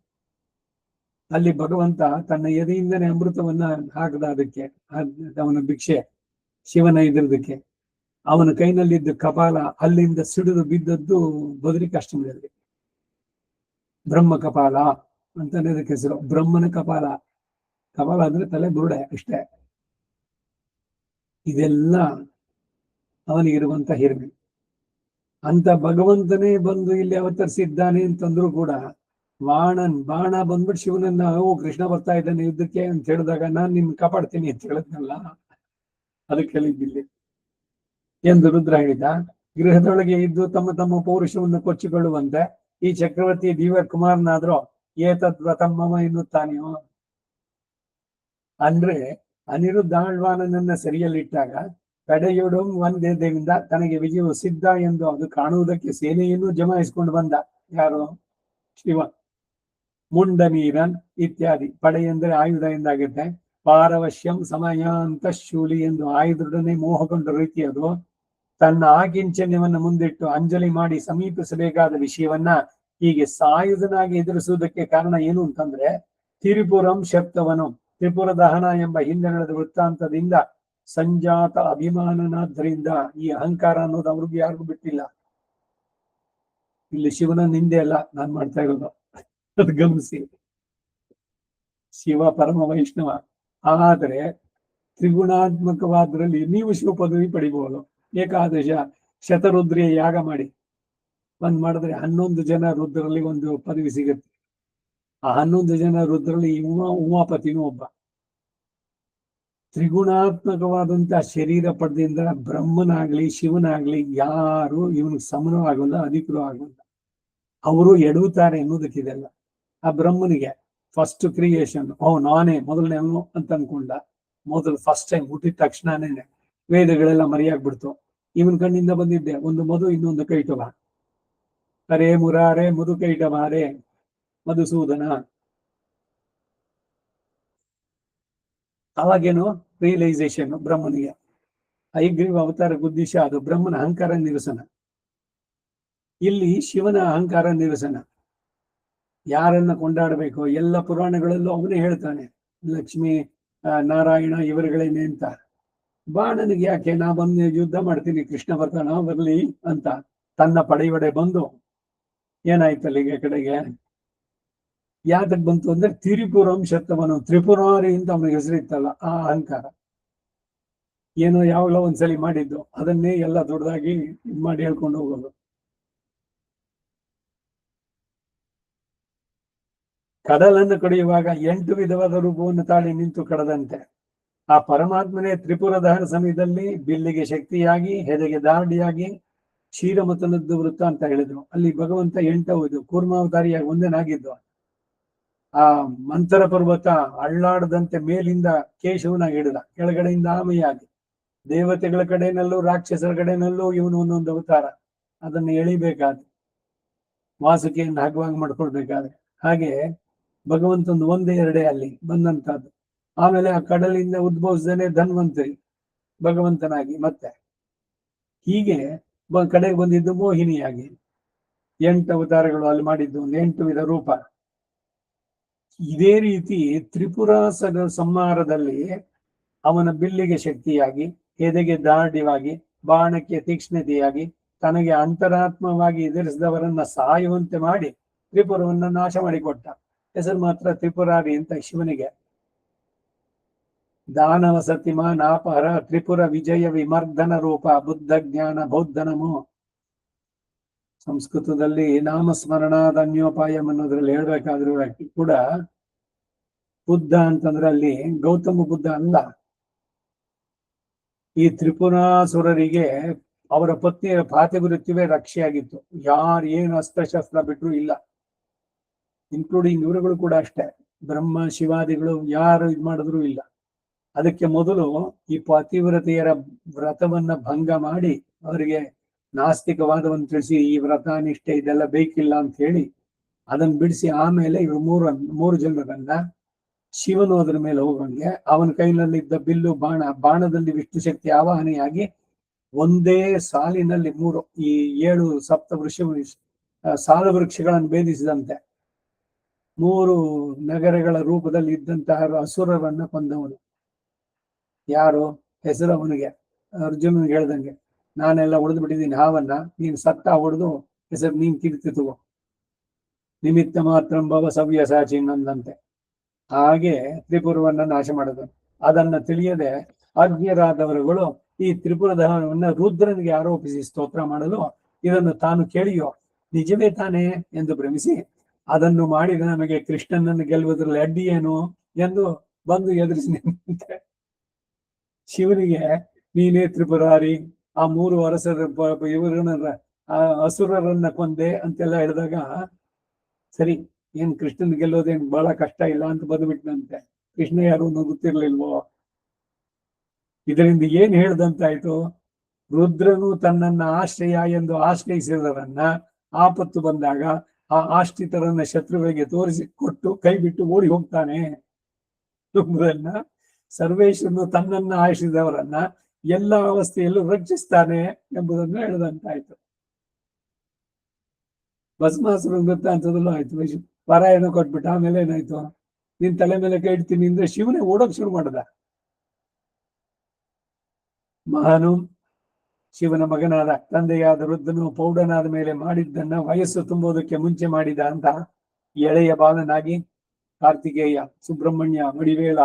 Speaker 1: ಅಲ್ಲಿ ಭಗವಂತ ತನ್ನ ಎದೆಯಿಂದನೇ ಅಮೃತವನ್ನ ಹಾಕದ ಅದಕ್ಕೆ, ಅವನ ಭಿಕ್ಷೆ ಶಿವನ ಇದ್ರದಕ್ಕೆ. ಅವನ ಕೈನಲ್ಲಿದ್ದ ಕಪಾಲ ಅಲ್ಲಿಂದ ಸಿಡಿದು ಬಿದ್ದದ್ದು ಬದರಿಕಾಷ್ಟಮದಲ್ಲಿ. ಬ್ರಹ್ಮ ಕಪಾಲ ಅಂತಾನೆ ಅದಕ್ಕೆ ಹೆಸರು. ಬ್ರಹ್ಮನ ಕಪಾಲ. ಕಪಾಲ ಅಂದ್ರೆ ತಲೆ ಬುರುಡೆ ಅಷ್ಟೇ. ಇದೆಲ್ಲ ಅವನಿಗಿರುವಂತ ಹಿರಿಮೆ. ಅಂತ ಭಗವಂತನೇ ಬಂದು ಇಲ್ಲಿ ಅವತರಿಸಿದ್ದಾನೆ ಅಂತಂದ್ರು ಕೂಡ, ಬಾಣ ಬಂದ್ಬಿಟ್ಟು ಶಿವನನ್ನ, ಕೃಷ್ಣ ಬರ್ತಾ ಇದ್ದಾನೆ ಯುದ್ಧಕ್ಕೆ ಅಂತ ಹೇಳಿದಾಗ, ನಾನ್ ನಿನ್ ಕಾಪಾಡ್ತೀನಿ ಅಂತ ಹೇಳಿದ್ನಲ್ಲ, ಅದಕ್ಕೆ ಹೇಳಿದ್ದಿಲ್ಲಿ ಎಂದು ರುದ್ರ ಹೇಳಿದ. ಗೃಹದೊಳಗೆ ಇದ್ದು ತಮ್ಮ ತಮ್ಮ ಪೌರುಷವನ್ನು ಕೊಚ್ಚಿಕೊಳ್ಳುವಂತೆ ಈ ಚಕ್ರವರ್ತಿ ದಿವ್ಯ ಕುಮಾರನಾದ್ರೂ ಏತದ್ವ್ರತಮ್ಮ ಎನ್ನುತ್ತಾನೆಯೋ. ಅಂದ್ರೆ ಅನಿರುದ್ಧ ಆಳ್ವಾನನನ್ನ ಸರಿಯಲ್ಲಿಟ್ಟಾಗ ಕಡೆಯೊಡಂ ಒಂದೇದಿಂದ ತನಗೆ ವಿಜಯವು ಸಿದ್ಧ ಎಂದು ಅದು ಕಾಣುವುದಕ್ಕೆ ಸೇನೆಯನ್ನು ಜಮಾಯಿಸಿಕೊಂಡು ಬಂದ. ಯಾರು? ಶಿವ. ಮುಂಡನೀರನ್ ಇತ್ಯಾದಿ. ಪಡೆ ಎಂದರೆ ಆಯುಧ ಎಂದಾಗುತ್ತೆ. ಪಾರವಶ್ಯಂ ಸಮಯಾಂತ ಶೂಲಿ ಎಂದು ಆಯುಧದೊಡನೆ ಮೋಹಗೊಂಡ ರೀತಿ ಅದು. ತನ್ನ ಆಕಿಂಚನ್ಯವನ್ನು ಮುಂದಿಟ್ಟು ಅಂಜಲಿ ಮಾಡಿ ಸಮೀಪಿಸಬೇಕಾದ ವಿಷಯವನ್ನ ಹೀಗೆ ಸಾಯುಧನಾಗಿ ಎದುರಿಸುವುದಕ್ಕೆ ಕಾರಣ ಏನು ಅಂತಂದ್ರೆ, ತಿರುಪುರಂ ಶಕ್ತವನು, ತ್ರಿಪುರ ದಹನ ಎಂಬ ಹಿಂದೆ ನಡೆದ ವೃತ್ತಾಂತದಿಂದ ಸಂಜಾತ ಅಭಿಮಾನನಾದ್ದರಿಂದ ಈ ಅಹಂಕಾರ ಅನ್ನೋದು ಅವ್ರಿಗೆ ಯಾರಿಗೂ ಬಿಟ್ಟಿಲ್ಲ. ಇಲ್ಲಿ ಶಿವನ ನಿಂದೆ ಅಲ್ಲ ನಾನ್ ಮಾಡ್ತಾ ಇರೋದು, ಅದು ಗಮನಿಸಿ. ಶಿವ ಪರಮ ವೈಷ್ಣವ, ಆದರೆ ತ್ರಿಗುಣಾತ್ಮಕವಾದ್ರಲ್ಲಿ ನೀವು ಶಿವ ಪದವಿ ಪಡಿಬಹುದು. ಏಕಾದಶ ಶತರುದ್ರಿಯ ಯಾಗ ಮಾಡಿ ಮಾಡಿದ್ರೆ 11 ಜನ ರುದ್ರಲ್ಲಿ ಒಂದು ಪದವಿ ಸಿಗುತ್ತೆ. ಆ 11 ಜನ ರುದ್ರಲ್ಲಿ ಉಮಾಪತಿನೂ ಒಬ್ಬ. ತ್ರಿಗುಣಾತ್ಮಕವಾದಂತಹ ಶರೀರ ಪಡೆದಿಂದ ಬ್ರಹ್ಮನಾಗ್ಲಿ ಶಿವನಾಗ್ಲಿ ಯಾರು ಇವನಿಗೆ ಸಮನೂ ಆಗೋಲ್ಲ, ಅಧಿಕರೂ ಆಗೋಲ್ಲ. ಅವರು ಎಡುತ್ತಾರೆ ಎನ್ನುವುದಕ್ಕಿದೆಲ್ಲ. ಆ ಬ್ರಹ್ಮನಿಗೆ ಫಸ್ಟ್ ಕ್ರಿಯೇಷನ್, ನಾನೇ ಮೊದಲನೇ ಅವನು ಅಂತ ಅನ್ಕೊಂಡ. ಮೊದಲು ಫಸ್ಟ್ ಟೈಮ್ ಹುಟ್ಟಿದ ತಕ್ಷಣನೇ ವೇದಗಳೆಲ್ಲ ಮರೆಯಾಗ್ಬಿಡ್ತು. ಇವನ್ ಕಣ್ಣಿಂದ ಬಂದಿದ್ದೆ ಒಂದು ಮಧು, ಇನ್ನೊಂದು ಕೈಟವ. ಹರೇ ಮುರಾರೇ ಮಧು ಕೈಟವಾರೇ ಮಧುಸೂದನ. ಅವಾಗೇನು ರಿಯಲೈಸೇಷನ್ ಬ್ರಹ್ಮನಿಗೆ. ಹಯಗ್ರೀವ ಅವತಾರ ಉದ್ದೇಶ ಅದು ಬ್ರಹ್ಮನ ಅಹಂಕಾರ ನಿರಸನ. ಇಲ್ಲಿ ಶಿವನ ಅಹಂಕಾರ ನಿರಸನ. ಯಾರನ್ನ ಕೊಂಡಾಡಬೇಕು ಎಲ್ಲ ಪುರಾಣಗಳಲ್ಲೂ ಅವನೇ ಹೇಳ್ತಾನೆ. ಲಕ್ಷ್ಮಿ ನಾರಾಯಣ ಇವರುಗಳೇನೆ ಅಂತ. ಬಾಣನಿಗೆ ಯಾಕೆ, ನಾ ಬಂದು ಯುದ್ಧ ಮಾಡ್ತೀನಿ, ಕೃಷ್ಣ ಬರ್ತಾನ ಬರ್ಲಿ ಅಂತ ತನ್ನ ಪಡೆಯೊಡೆ ಬಂದು ಏನಾಯ್ತಲ್ಲಿಗೆ ಕಡೆಗೆ ಯಾತಕ್ ಬಂತು ಅಂದ್ರೆ ತಿರುಪುರಂ ಶತವನು, ತ್ರಿಪುರಾರಿ ಅಂತ ಅವನಿಗೆ ಹೆಸರಿತ್ತಲ್ಲ, ಆ ಅಹಂಕಾರ. ಏನೋ ಯಾವಾಗಲೋ ಒಂದ್ಸಲಿ ಮಾಡಿದ್ದು ಅದನ್ನೇ ಎಲ್ಲ ದೊಡ್ಡದಾಗಿ ಮಾಡಿ ಹೇಳ್ಕೊಂಡು ಹೋಗೋದು. ಕಡಲನ್ನು ಕಡಿಯುವಾಗ 8 ವಿಧವಾದ ರೂಪವನ್ನು ತಾಳಿ ನಿಂತು ಕಡದಂತೆ ಆ ಪರಮಾತ್ಮನೇ ತ್ರಿಪುರ ದಹನ ಸಮಯದಲ್ಲಿ ಬಿಲ್ಲಿಗೆ ಶಕ್ತಿಯಾಗಿ, ಹೆದೆಗೆ ದಾರ್ಡಿಯಾಗಿ, ಕ್ಷೀರಮತನದ್ದು ವೃತ್ತ ಅಂತ ಹೇಳಿದ್ರು. ಅಲ್ಲಿ ಭಗವಂತ 8 ಕೂರ್ಮಾವತಾರಿಯಾಗಿ ಒಂದೇನಾಗಿದ್ದು. ಆ ಮಂತರ ಪರ್ವತ ಅಳ್ಳಾಡದಂತೆ ಮೇಲಿಂದ ಕೇಶವನಾಗಿ ಹಿಡಿದ, ಕೆಳಗಡೆಯಿಂದ ಆಮೆಯಾಗಿ. ದೇವತೆಗಳ ಕಡೆನಲ್ಲೂ ರಾಕ್ಷಸರ ಕಡೆನಲ್ಲೂ ಇವನು ಒಂದೊಂದು ಅವತಾರ. ಅದನ್ನು ಎಳಿಬೇಕಾದ್ರೆ ವಾಸುಕಿಯನ್ನು ಹಗ್ವಾಗಿ ಮಾಡ್ಕೊಳ್ಬೇಕಾದ್ರೆ. ಹಾಗೆ ಭಗವಂತಂದು ಒಂದೇ ಎರಡೇ ಅಲ್ಲಿ ಬಂದಂತಹದ್ದು. ಆಮೇಲೆ ಆ ಕಡಲಿಂದ ಉದ್ಭವಿಸದೇನೆ ಧನ್ವಂತರಿ ಭಗವಂತನಾಗಿ, ಮತ್ತೆ ಹೀಗೆ ಕಡೆಗೆ ಬಂದಿದ್ದು ಮೋಹಿನಿಯಾಗಿ. 8 ಅವತಾರಗಳು ಅಲ್ಲಿ ಮಾಡಿದ್ದು, ಒಂದು 8 ವಿಧ ರೂಪ. ಇದೇ ರೀತಿ ತ್ರಿಪುರಾಸದ ಸಂಹಾರದಲ್ಲಿ ಅವನ ಬಿಲ್ಲಿಗೆ ಶಕ್ತಿಯಾಗಿ, ಎದೆಗೆ ದಾರ್ಢ್ಯವಾಗಿ, ಬಾಣಕ್ಕೆ ತೀಕ್ಷ್ಣತೆಯಾಗಿ, ತನಗೆ ಅಂತರಾತ್ಮವಾಗಿ ಎದುರಿಸಿದವರನ್ನ ಸಾಯುವಂತೆ ಮಾಡಿ ತ್ರಿಪುರವನ್ನ ನಾಶ ಮಾಡಿಕೊಟ್ಟ. ಹೆಸರು ಮಾತ್ರ ತ್ರಿಪುರಾರಿ ಅಂತ ಶಿವನಿಗೆ. ದಾನವ ಸತಿಮಾನ್ ಅಪಹರ ತ್ರಿಪುರ ವಿಜಯ ವಿಮರ್ದನ ರೂಪ ಬುದ್ಧ ಜ್ಞಾನ ಬೌದ್ಧನಮೋ. ಸಂಸ್ಕೃತದಲ್ಲಿ ನಾಮಸ್ಮರಣಾದ ಅನ್ಯೋಪಾಯಂ ಅನ್ನೋದ್ರಲ್ಲಿ ಹೇಳ್ಬೇಕಾದ್ರೂ ಕೂಡ ಬುದ್ಧ ಅಂತಂದ್ರೆ ಅಲ್ಲಿ ಗೌತಮ ಬುದ್ಧ ಅಲ್ಲ. ಈ ತ್ರಿಪುರಾಸುರರಿಗೆ ಅವರ ಪತ್ನಿಯರ ಪಾತಿವೃತ್ಯವೇ ರಕ್ಷೆಯಾಗಿತ್ತು. ಯಾರು ಏನು ಅಸ್ತ್ರಶಸ್ತ್ರ ಬಿಟ್ರು ಇಲ್ಲ, ಇನ್ಕ್ಲೂಡಿಂಗ್ ಇವರುಗಳು ಕೂಡ ಅಷ್ಟೇ. ಬ್ರಹ್ಮ ಶಿವಾದಿಗಳು ಯಾರು ಇದ್ ಮಾಡಿದ್ರು ಇಲ್ಲ. ಅದಕ್ಕೆ ಮೊದಲು ಈ ಪತಿವ್ರತೆಯರ ವ್ರತವನ್ನ ಭಂಗ ಮಾಡಿ ಅವರಿಗೆ ನಾಸ್ತಿಕವಾದವನ್ನು ತಿಳಿಸಿ ಈ ವ್ರತ ನಿಷ್ಠೆ ಇದೆಲ್ಲ ಬೇಕಿಲ್ಲ ಅಂತ ಹೇಳಿ ಅದನ್ನ ಬಿಡಿಸಿ ಆಮೇಲೆ ಇವರು ಮೂರು ಜನರನ್ನ ಶಿವನು ಅದರ ಮೇಲೆ ಹೋಗಂಗೆ ಅವನ ಕೈನಲ್ಲಿದ್ದ ಬಿಲ್ಲು ಬಾಣದಲ್ಲಿ ವಿಷ್ಣು ಶಕ್ತಿ ಆವಾಹನೆಯಾಗಿ ಒಂದೇ ಸಾಲಿನಲ್ಲಿ ಈ 7 ಸಾಲ ವೃಕ್ಷಗಳನ್ನು ಭೇದಿಸಿದಂತೆ 3 ನಗರಗಳ ರೂಪದಲ್ಲಿ ಇದ್ದಂತಹ ಅಸುರರನ್ನ ಕೊಂದವನು. ಯಾರು? ಹೆಸರು ಅವನಿಗೆ ಅರ್ಜುನನಿಗೆ ಹೇಳ್ದಂಗೆ, ನಾನೆಲ್ಲ ಹೊಡೆದು ಬಿಟ್ಟಿದ್ದೀನಿ ಹಾವನ್ನ, ನೀನ್ ಸತ್ತ ಹೊಡೆದು ಹೆಸರು ನೀನ್ ಕಿರ್ತಿತುವ ನಿಮಿತ್ತ ಮಾತ್ರ ಭವ ಸವ್ಯಸಾಚಿ ನಂದಂತೆ. ಹಾಗೆ ತ್ರಿಪುರವನ್ನ ನಾಶ ಮಾಡಿದನು. ಅದನ್ನ ತಿಳಿಯದೆ ಅಜ್ಞರಾದವರುಗಳು ಈ ತ್ರಿಪುರದವನ್ನ ರುದ್ರನಿಗೆ ಆರೋಪಿಸಿ ಸ್ತೋತ್ರ ಮಾಡಲು ಇದನ್ನು ತಾನು ಕೇಳಿಯೋ ನಿಜವೇ ತಾನೇ ಎಂದು ಭ್ರಮಿಸಿ ಅದನ್ನು ಮಾಡಿದ ನಮಗೆ ಕೃಷ್ಣನನ್ನು ಗೆಲ್ಲುವುದರಲ್ಲಿ ಅಡ್ಡಿ ಏನು ಎಂದು ಬಂದು ಎದುರಿಸಿ ನಿಂತೆ ಶಿವನಿಗೆ ನೀನೇ ತ್ರಿಪುರಾರಿ, ಆ 3 ಅರಸರ ಇವರನ್ನ ಅಸುರರನ್ನ ಕೊಂದೆ ಅಂತೆಲ್ಲ ಹೇಳಿದಾಗ ಸರಿ ಏನ್ ಕೃಷ್ಣನ್ ಗೆಲ್ಲೋದೇನ್ ಬಹಳ ಕಷ್ಟ ಇಲ್ಲ ಅಂತ ಬಂದ್ಬಿಟ್ನಂತೆ. ಕೃಷ್ಣ ಯಾರು ಅನ್ನೋ ಗೊತ್ತಿರ್ಲಿಲ್ವೋ? ಇದರಿಂದ ಏನ್ ಹೇಳ್ದಂತಾಯ್ತು? ರುದ್ರನು ತನ್ನನ್ನ ಆಶ್ರಯ ಎಂದು ಆಶ್ರಯಿಸಿದವರನ್ನ ಆಪತ್ತು ಬಂದಾಗ ಆ ಆಶ್ರಿತರನ್ನ ಶತ್ರುಗಳಿಗೆ ತೋರಿಸಿಕೊಟ್ಟು ಕೈ ಬಿಟ್ಟು ಓಡಿ ಹೋಗ್ತಾನೆ. ರುದ್ರನ್ನ ಸರ್ವೇಶ್ವರನು ತನ್ನನ್ನ ಆಶ್ರಯಿಸಿದವರನ್ನ ಎಲ್ಲ ಅವಸ್ಥೆಯಲ್ಲೂ ರಕ್ಷಿಸ್ತಾನೆ ಎಂಬುದನ್ನು ಹೇಳಿದಂತಾಯ್ತು. ಭಸ್ಮಾಸುರ ವೃತ್ತಾಂತದಲ್ಲೂ ಆಯ್ತು. ಪಾರಾಯಣ ಕೊಟ್ಬಿಟ್ಟು ಆಮೇಲೆ ಏನಾಯ್ತು? ನಿನ್ ತಲೆ ಮೇಲೆ ಕೈ ಇಡ್ತೀನಿ ಅಂದ್ರೆ ಶಿವನೇ ಓಡೋಕ್ ಶುರು ಮಾಡದ. ಮಹಾನು ಶಿವನ ಮಗನಾದ ತಂದೆಯಾದ ರುದ್ರನು ಪೌಡನಾದ ಮೇಲೆ ಮಾಡಿದ್ದನ್ನ ವಯಸ್ಸು ತುಂಬುವುದಕ್ಕೆ ಮುಂಚೆ ಮಾಡಿದ ಅಂತ ಎಳೆಯ ಬಾಲನಾಗಿ ಕಾರ್ತಿಕೇಯ, ಸುಬ್ರಹ್ಮಣ್ಯ, ಮಡಿವೇಳ,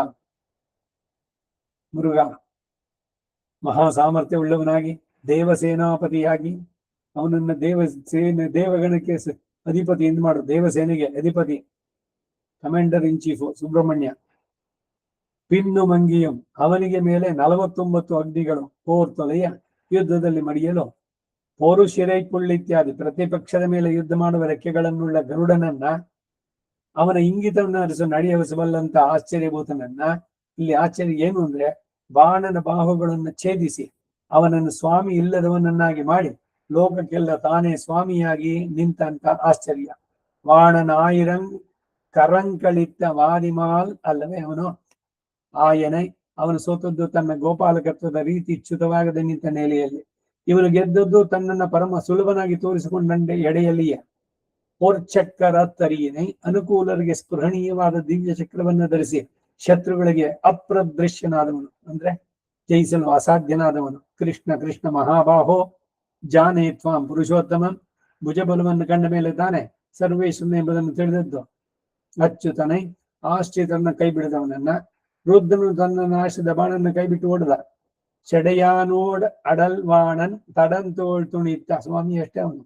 Speaker 1: ಮುರುಘ ಮಹಾ ಸಾಮರ್ಥ್ಯವುಳ್ಳವನಾಗಿ ದೇವಸೇನಾಪತಿಯಾಗಿ ಅವನನ್ನ ದೇವಗಣಕ್ಕೆ ಅಧಿಪತಿ ಎಂದು ಮಾಡು. ದೇವಸೇನೆಗೆ ಅಧಿಪತಿ, ಕಮಾಂಡರ್ ಇನ್ ಚೀಫ್ ಸುಬ್ರಹ್ಮಣ್ಯ. ಪಿನ್ನು ಮಂಗಿಯಂ, ಅವನಿಗೆ ಮೇಲೆ 49 ಅಗ್ನಿಗಳು ಪೋರ್ತೊಲೆಯ ಯುದ್ಧದಲ್ಲಿ ಮಡಿಯಲು ಪೌರುಷಿರೈಪುಳ್ಳಿತ್ಯಾದಿ ಪ್ರತಿಪಕ್ಷದ ಮೇಲೆ ಯುದ್ಧ ಮಾಡುವ ರೆಕ್ಕೆಗಳನ್ನುಳ್ಳ ಗರುಡನನ್ನ, ಅವನ ಇಂಗಿತವನ್ನು ಅರಿಸು ನಡೆಯವಸಬಲ್ಲಂತ ಆಶ್ಚರ್ಯಭೂತನನ್ನ. ಇಲ್ಲಿ ಆಶ್ಚರ್ಯ ಏನು ಅಂದ್ರೆ, ಬಾಣನ ಬಾಹುಗಳನ್ನು ಛೇದಿಸಿ ಅವನನ್ನು ಸ್ವಾಮಿ ಇಲ್ಲದವನನ್ನಾಗಿ ಮಾಡಿ ಲೋಕಕ್ಕೆಲ್ಲ ತಾನೇ ಸ್ವಾಮಿಯಾಗಿ ನಿಂತಂತ ಆಶ್ಚರ್ಯ. ವಾಣನ ಆಯಿರಂಗ್ ಕರಂಕಳಿತ್ತ ವಾದಿಮಾಲ್ ಅಲ್ಲವೇ ಅವನು ಆಯನೆ. ಅವನು ಸೋತದ್ದು ತನ್ನ ಗೋಪಾಲಕತ್ವದ ರೀತಿ ಚ್ಯುತವಾಗದೆ ನಿಂತ ನೆಲೆಯಲ್ಲಿ. ಇವನು ಗೆದ್ದದ್ದು ತನ್ನನ್ನ ಪರಮ ಸುಲಭನಾಗಿ ತೋರಿಸಿಕೊಂಡ ಎಡೆಯಲ್ಲಿಯೇ. ಪೋರ್ಚಕ್ಕರ ತರಿಯನೆ, ಅನುಕೂಲರಿಗೆ ಸ್ಪೃಹಣೀಯವಾದ ದಿವ್ಯ ಚಕ್ರವನ್ನ ಧರಿಸಿ ಶತ್ರುಗಳಿಗೆ ಅಪ್ರದೃಶ್ಯನಾದವನು, ಅಂದ್ರೆ ಜಯಿಸಲು ಅಸಾಧ್ಯನಾದವನು. ಕೃಷ್ಣ ಕೃಷ್ಣ ಮಹಾಬಾಹೋ ಜಾನೇ ತ್ವಾಂ ಪುರುಷೋತ್ತಮಂ. ಭುಜಬಲವನ್ನು ಕಂಡ ಮೇಲೆ ತಾನೆ ಸರ್ವೇಶ್ವರನ ಎಂಬುದನ್ನು ತಿಳಿದದ್ದು. ಅಚ್ಯುತನೈ, ಆಶ್ರಿತರನ್ನ ಕೈ ಬಿಡದವನನ್ನ. ರುದ್ರನು ತನ್ನ ನಾಶದ ಬಾಣನ್ನ ಕೈ ಬಿಟ್ಟು ಓಡದ. ಚಡೆಯಾನೋಡ್ ಅಡಲ್ವಾಣನ್ ತಡಂತೋಳ್ ತುಣಿತ್ತ. ಸ್ವಾಮಿ ಅಷ್ಟೇ ಅವನು.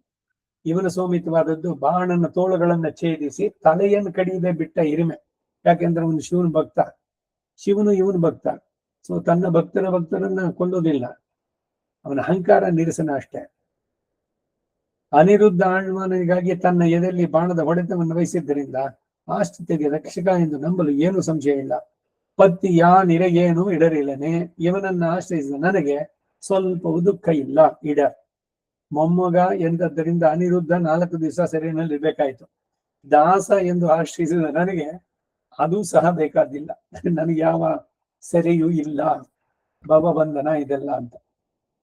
Speaker 1: ಇವನ ಸೋಮಿತವಾದದ್ದು ಬಾಣನ ತೋಳುಗಳನ್ನ ಛೇದಿಸಿ ತಲೆಯನ್ನು ಕಡಿಯದೆ ಬಿಟ್ಟ ಹಿರಿಮೆ. ಯಾಕೆಂದ್ರೆ ಅವನು ಶಿವನ ಭಕ್ತ, ಶಿವನು ಇವನು ಭಕ್ತ. ಸೊ ತನ್ನ ಭಕ್ತರನ್ನ ಕೊಲ್ಲೋದಿಲ್ಲ, ಅವನ ಅಹಂಕಾರ ನಿರಸನ ಅಷ್ಟೇ. ಅನಿರುದ್ಧ ಆಳ್ವಾನಿಗಾಗಿ ತನ್ನ ಎದೆಯಲ್ಲಿ ಬಾಣದ ಹೊಡೆತವನ್ನು ವಹಿಸಿದ್ದರಿಂದ ಆಶ್ರಿತೆಗೆ ರಕ್ಷಕ ಎಂದು ನಂಬಲು ಏನು ಸಂಶಯ ಇಲ್ಲ. ಪತ್ತಿ ನಿರೆಗೇನು ಇಡರಿಲ್ಲನೆ. ಇವನನ್ನ ಆಶ್ರಯಿಸಿದ ನನಗೆ ಸ್ವಲ್ಪವೂ ದುಃಖ ಇಲ್ಲ. ಮೊಮ್ಮಗ ಎಂದದ್ದರಿಂದ ಅನಿರುದ್ಧ 4 ದಿವಸ ಸೆರೆಯಲ್ಲಿ ಇರ್ಬೇಕಾಯ್ತು. ದಾಸ ಎಂದು ಆಶ್ರಯಿಸಿದ ನನಗೆ ಅದು ಸಹ ಬೇಕಾದಿಲ್ಲ. ನನಗೆ ಯಾವ ಸೆರೆಯೂ ಇಲ್ಲ, ಭವಬಂಧನ ಇದೆಲ್ಲ ಅಂತ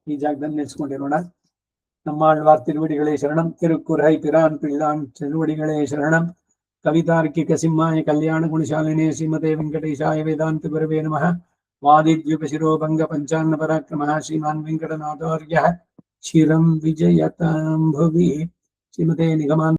Speaker 1: ಈ ಜಾಗದಲ್ಲಿ ನಿಲ್ಸ್ಕೊಂಡಿರೋಣ. நம்மாழ்வார் திருவடிகளே சரணம். திருக்குறை பிரான் பிள்ளான் திருவடிகளே சரணம். கவிதார்க்கிக சிம்மாய கல்யாண குணசாலினே ஸ்ரீமதே வெங்கடேஷாய வேதாந்த குரவே நமः. வாதித்விபசிரோபங்க பஞ்சாन्न பராக்கிரமः ஸ்ரீமான் வெங்கடநாதார்யः. சிரம் விஜயதாம் புவி. ஸ்ரீமதே நிகமான்